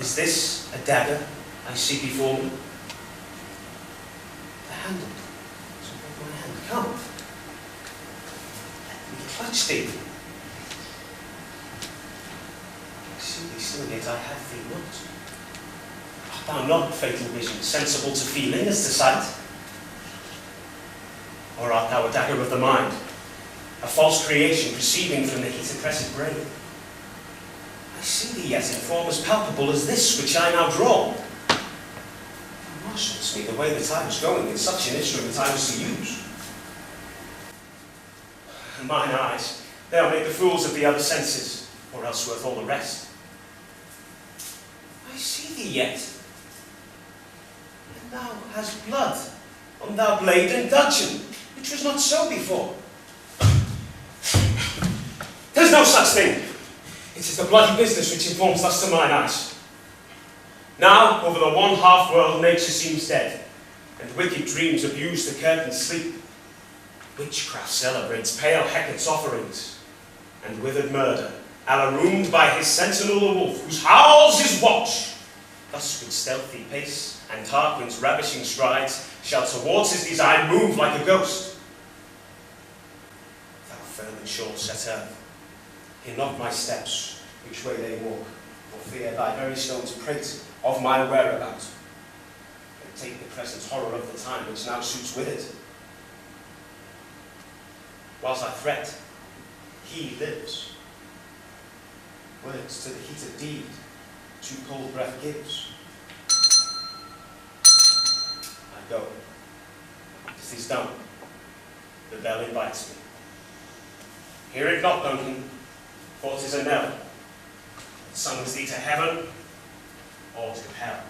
Is this a dagger I see before me? The handle. So hold my hand. Come. Let me clutch thee. I see thee still, yet I have thee not. Art thou not, fatal vision, sensible to feeling as to sight? Or art thou a dagger of the mind, a false creation proceeding from the heat oppressed brain? I see thee yet in form as palpable as this which I now draw. Thou marshals me the way that I was going in such an instrument I was to use. Mine eyes, they are made the fools of the other senses, or else worth all the rest. I see thee yet, and thou hast blood on thy blade and dudgeon, which was not so before. There's no such thing. It is the bloody business which informs thus to mine eyes. Now, over the one half world, nature seems dead, and wicked dreams abuse the curtained sleep. Witchcraft celebrates pale Hecate's offerings, and withered murder, alarumed by his sentinel the wolf, whose howls his watch. Thus with stealthy pace and Tarquin's ravishing strides, shall towards his design move like a ghost. firm and sure set earth. Hear not my steps, which way they walk, for fear thy very stones prate of my whereabout. And take the present horror of the time which now suits with it. Whilst I threat, he lives. Words to the heat of deed, too cold breath gives. I go. This is done. The bell invites me. Hear it not, Duncan, for 'tis a knell. It summons thee to heaven or to hell.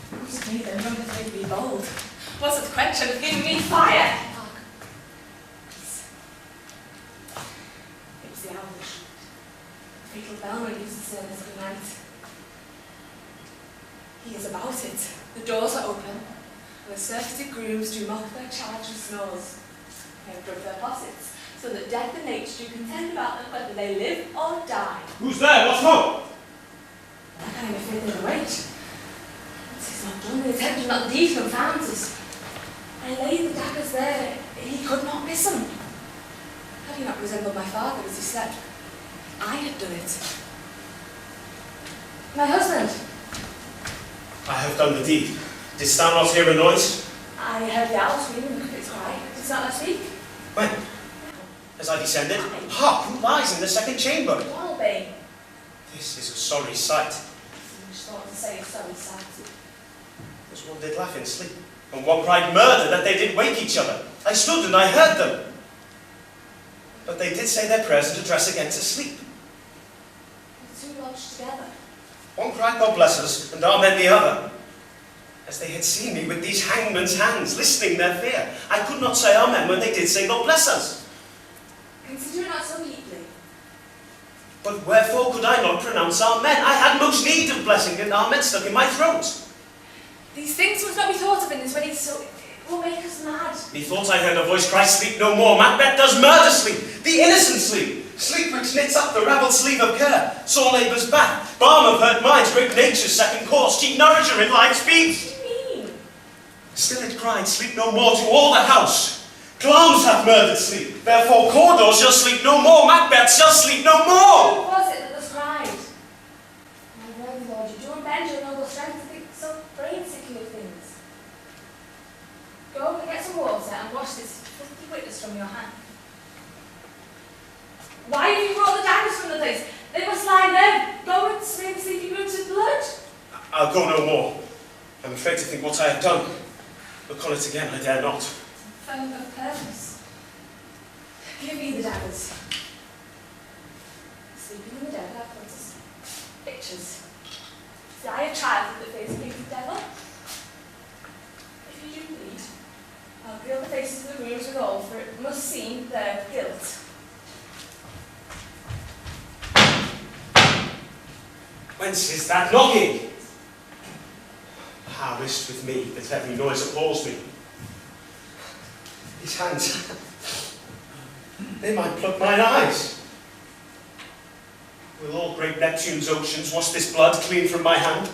What made them number 3 be bold? Was it the question of giving me fire? It was the owl that shrieked. The fatal bell rang used to service every night. He is about it. The doors are open, and the surfeited grooms do mock their charge and snores. They have drugged their possets, so that death and nature do contend about them whether they live or die. Who's there? What's wrong? I am afraid they'll wait. This is not done, the attempt is not the deed confounds us. I laid the daggers there, he could not miss them. Had he not resembled my father as he slept, I had done it. My husband. I have done the deed. Didst thou not hear a noise? I heard the owl scream and the crickets cry. Didst not thou speak? When? As I descended? Hark, who lies in the second chamber? Walby. This is a sorry sight. Foolish thought to say sorry sight. As one did laugh in sleep, and one cried murder that they did wake each other. I stood and I heard them. But they did say their prayers and address again to sleep. The two lodged together. One cried, God bless us, and amen the other. As they had seen me with these hangman's hands, listening their fear, I could not say amen when they did say God bless us. Consider it not so deeply. But wherefore could I not pronounce amen? I had most need of blessing, and amen stuck in my throat. These things must not be thought of in this way, so it will make us mad. Methought I heard a voice cry, sleep no more. MacBeth does murder sleep, the innocent sleep. Sleep which knits up the ravelled sleeve of care, sore labour's back, balm of hurt minds, great nature's second course, cheap nourisher in life's speech. What do you mean? Still it cried, sleep no more to all the house. Clowns have murdered sleep, therefore Cawdor shall sleep no more, MacBeth shall sleep no Who more. was it that thus cried? My worthy lord, you do unbend your noble strength to think so brain-sickly of things. Go and get some water and wash this filthy witness from your hand. Why have you brought the daggers from the place? They must lie there. Go and smear the sleeping rooms with blood. I'll go no more. I'm afraid to think what I have done. Look on it again, I dare not. Firm of purpose. Give me the daggers. Sleeping in the dead, I've got us pictures. See, I have child that face against the devil. If you do bleed, I'll grill the faces of the rooms with all, for it must seem their guilt. Whence is that knocking? How is't with me that every noise appalls me? These hands, they might pluck mine eyes. Will all great Neptune's oceans wash this blood clean from my hand?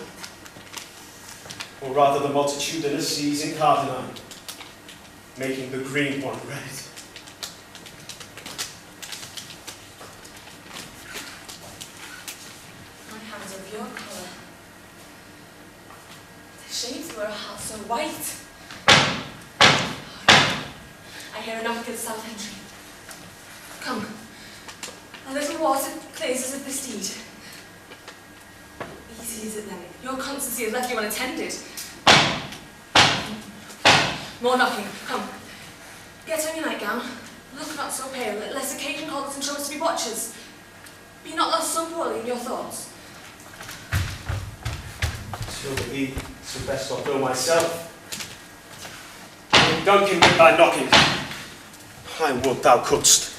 Or rather the multitudinous seas in Cardenine, making the green one red? Your colour. The shades were a heart so white. I hear a knock at the south entry. Come. A little water clears us of this deed. Easy is it then. Your constancy has left you unattended. More knocking. Come. Get on your nightgown. Look not so pale, lest occasion call us and show us to be watchers. Be not thus so poorly in your thoughts. Still to be, so best I'll go myself. Duncan, with thy knocking, I would thou couldst.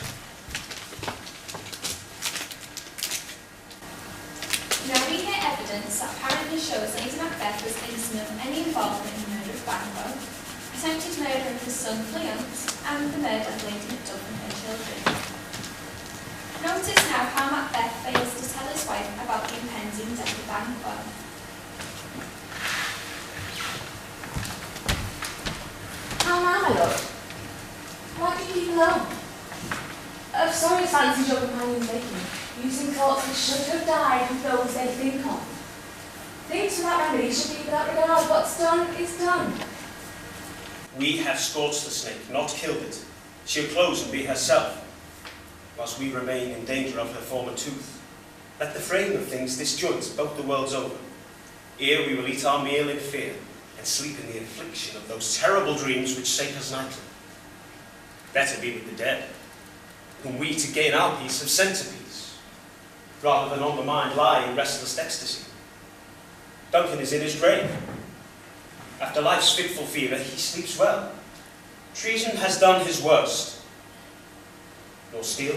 Now we hear evidence that apparently shows Lady MacBeth was innocent of any involvement in the murder of Banquo, attempted murder of his son Cleant, and the murder of Lady Macduff and her children. Notice now how Macbeth fails to tell his wife about the impending death of Banquo. How am I, my my lord. Why do you leave alone? Of sorry fancies your companions making, using thoughts which should have died with those they think of. Things without remedy should be without regard. What's done is done. We have scorched the snake, not killed it. She'll close and be herself, whilst we remain in danger of her former tooth. Let the frame of things disjoint both the worlds over. Ere we will eat our meal in fear, and sleep in the infliction of those terrible dreams which shake us nightly. Better be with the dead, whom we to gain our peace have sent to peace, rather than on the mind lie in restless ecstasy. Duncan is in his grave. After life's fitful fever, he sleeps well. Treason has done his worst. Nor steel,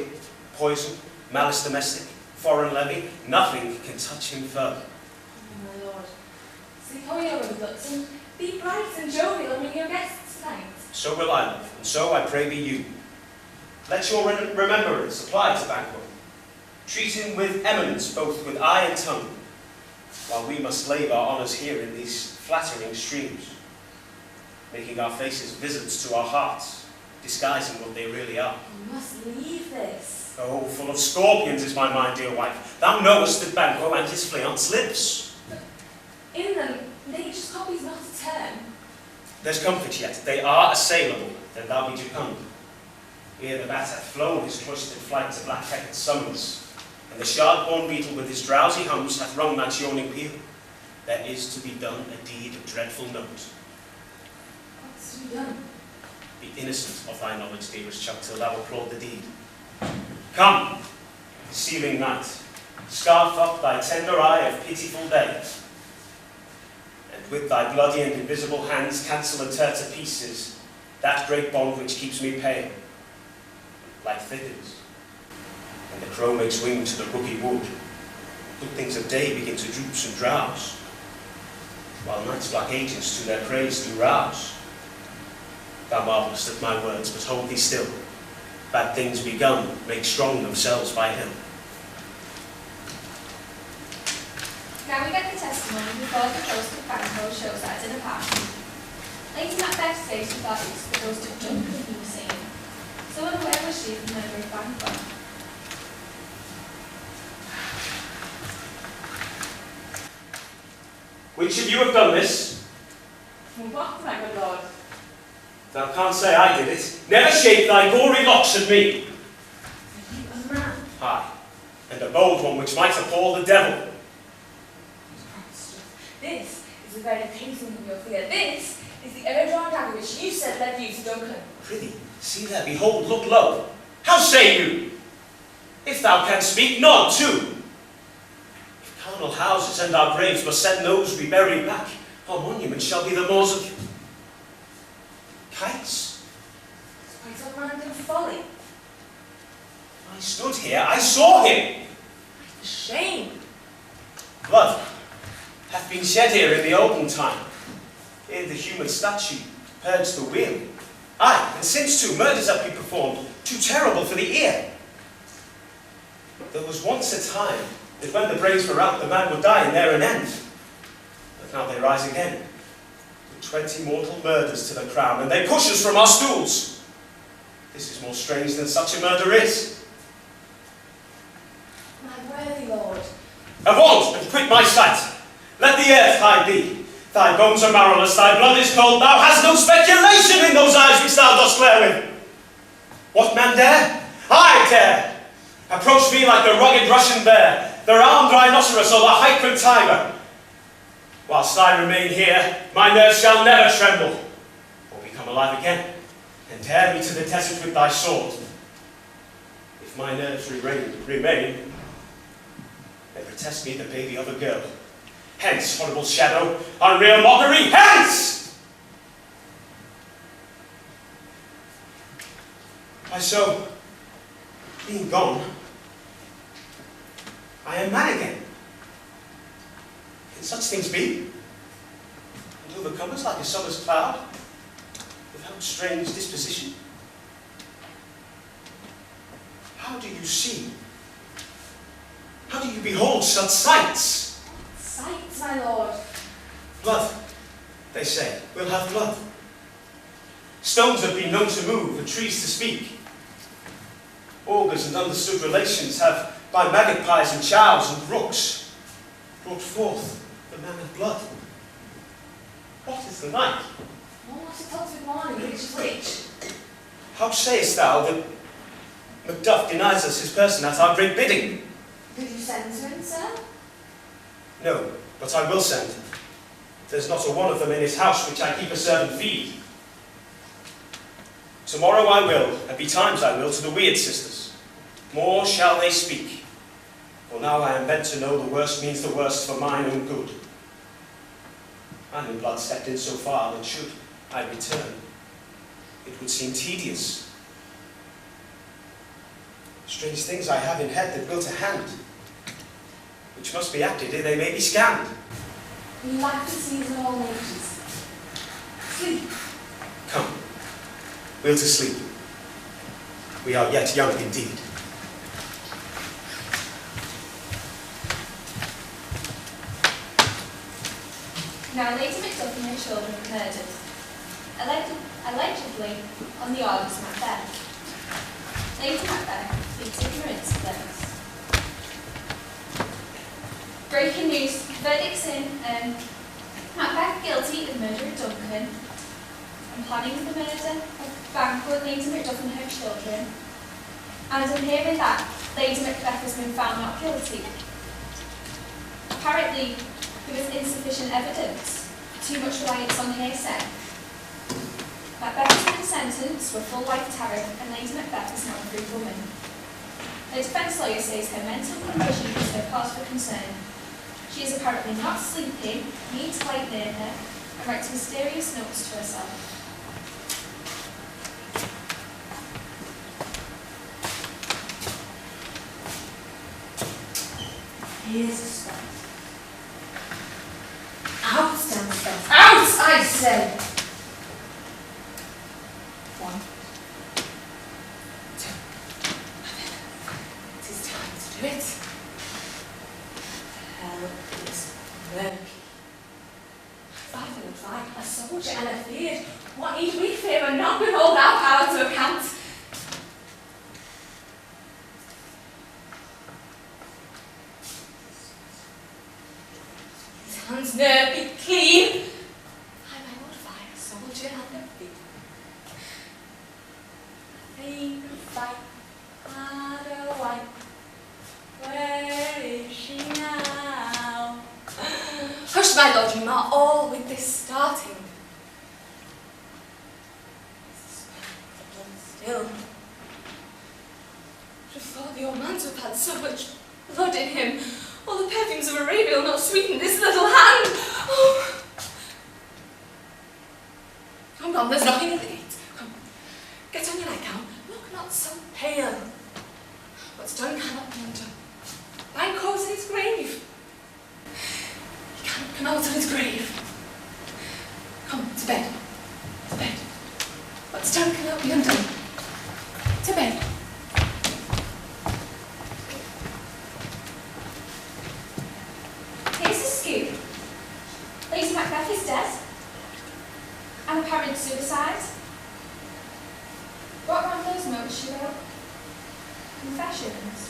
poison, malice domestic, foreign levy, nothing can touch him further. Oh, my lord. Sleep on your own guts and be bright and jovial among your guests tonight. So will I, love, and so I pray be you. Let your remembrance apply to Banquo. Treat him with eminence, both with eye and tongue, while we must lave our honours here in these flattering streams, making our faces visits to our hearts, disguising what they really are. You must leave this. Oh, full of scorpions is my mind, dear wife. Thou knowest that Banquo and his fiancé lives. In them, nature's copy's not a term. There's comfort yet. They are assailable, then thou be jocund. Ere the bat hath flown his twisted flight to black-headed summers, and the shard-born beetle with his drowsy hums hath rung that yawning peal, there is to be done a deed of dreadful note. What's to be done? Be innocent of thy knowledge, dearest Chuck, till thou applaud the deed. Come, sealing night, scarf up thy tender eye of pitiful day, and with thy bloody and invisible hands cancel and tear to pieces that great bond which keeps me pale. Light thickens, and the crow makes wing to the rooky wood. Good things of day begin to droops and drowse, while night's black agents to their praise do rouse. Thou marvelest at my words, but hold thee still. Bad things begun make strong themselves by hill. Now we get the testimony before the ghost of Banquo shows at an apartment. Lady MacBeth says she thought it was the ghost of Duncan he was seeing. So unaware was she of the murder of Banquo. Which of you have done this? What, my good lord? Thou canst say I did it. Never shake thy gory locks at me. You a man. Aye, and a bold one which might appall the devil. This is the very pacing of your fear. This is the ever-drawn dagger which you said led you to Duncan. Prithee, see there, behold, look low. How say you? If thou canst speak, nod too. If carnal houses and our graves must send those we bury back, our monuments shall be the moors of kites. Quite a random folly. I stood here, I saw him. Shame. Blood hath been shed here in the olden time, ere the human statue purged the wheel. Aye, and since too, murders have been performed, too terrible for the ear. There was once a time that when the brains were out, the man would die and there an end. But now they rise again, with 20 mortal murders to the crown, and they push us from our stools. This is more strange than such a murder is. My worthy lord. Avaunt, and quit my sight. Let the earth hide thee. Thy bones are marrowless, thy blood is cold, thou hast no speculation in those eyes which thou dost glare with. What man dare? I dare. Approach me like the rugged Russian bear, the armed rhinoceros or the high-quipped tiger. Whilst I remain here, my nerves shall never tremble, or become alive again, and tear me to the desert with thy sword. If my nerves remain, then protest me the baby of a girl. Hence, horrible shadow, unreal mockery, hence! Why so, being gone, I am man again. Can such things be? And overcome us like a summer's cloud, without strange disposition? How do you see? How do you behold such sights? Sights, my lord. Blood, they say. We'll have blood. Stones have been known to move and trees to speak. Augurs and understood relations have, by magpies and chows and rooks, brought forth the man of blood. What is the night? Well, what it tells with morning, which is which? How sayest thou that Macduff denies us his person at our great bidding? Did you send to him, sir? No, but I will send. There's not a one of them in his house which I keep a servant feed. Tomorrow I will, and betimes I will, to the Weird sisters. More shall they speak. For now I am bent to know the worst means the worst for mine own good. Man in blood stepped in so far that should I return, it would seem tedious. Strange things I have in head that will to hand, which must be acted ere they may be scanned. You like to seize of all natures. Sleep. Come, we'll to sleep. We are yet young indeed. Now Lady Macduff and her children were murdered, allegedly on the orders of Macbeth. Lady Macbeth speaks ignorance of this. Breaking news, verdicts in Macbeth guilty of murder of Duncan and planning the murder of Banquo, Lady Macduff and her children, and on hearing that Lady Macbeth has been found not guilty. Apparently, there was insufficient evidence, too much reliance on hearsay. Macbeth has been sentenced to a full life tariff, and Lady Macbeth is not a free woman. Her defence lawyer says her mental condition is her cause for concern. She is apparently not sleeping, needs light near her, and writes mysterious notes to herself. Here's a spot. Out downstairs. Out, I say! 1, 2. It is time to do it. Hell is murky. Father looks like a soldier and a feared. What need we fear and not behold our power to account? His hands ne'er be clean. I may modify a soldier and a fear. Faint fight, harder white. Where is she now? Hush, my lord, you are all with this starting. Still. Should have thought the old man to have had so much blood in him. All the perfumes of Arabia will not sweeten this little hand. Oh. Come on, there's nothing at the gate. Come, get on your nightgown. Look not so pale. What's done cannot be undone. Banquo's in his grave. He can't come out of his grave. Come, to bed. To bed. What's done cannot be undone. To bed. Here's the scoop. Lady Macbeth is dead. An apparent suicide. What were those notes she wrote? Confessions.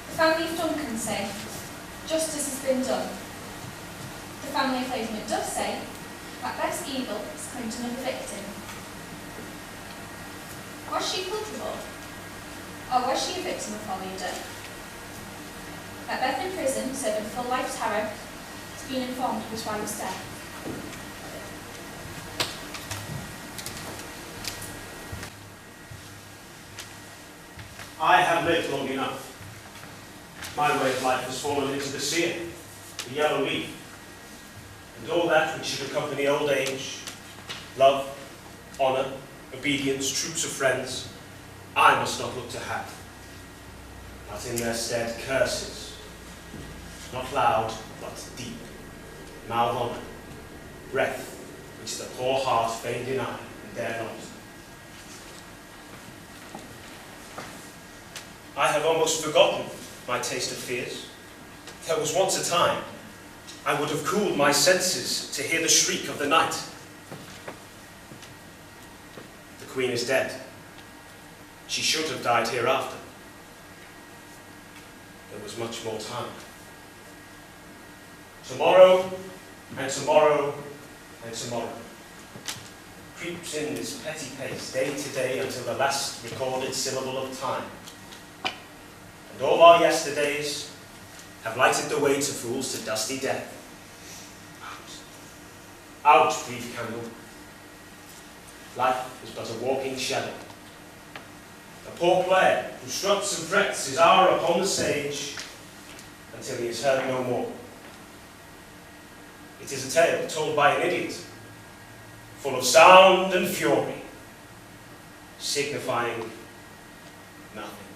The family of Duncan say, justice has been done. The family of Lady Macduff say, Macbeth's evil has claimed another victim. Was she culpable? Or was she a victim of folie and deux? Macbeth in prison, serving full life terror, has been informed of his wife's death. I have lived long enough. My way of life has fallen into the sear, the yellow leaf, and all that which should accompany old age, love, honour, obedience, troops of friends, I must not look to have, but in their stead curses, not loud, but deep, mouth honour, breath, which the poor heart fain deny and dare not. I have almost forgotten my taste of fears. There was once a time I would have cooled my senses to hear the shriek of the night. Queen is dead. She should have died hereafter. There was much more time. Tomorrow, and tomorrow, and tomorrow. Creeps in this petty pace, day to day, until the last recorded syllable of time. And all our yesterdays have lighted the way to fools to dusty death. Out, brief candle. Life is but a walking shadow. A poor player who struts and frets his hour upon the stage until he is heard no more. It is a tale told by an idiot, full of sound and fury, signifying nothing.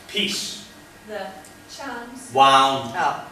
Peace. The charms. Wound. Oh,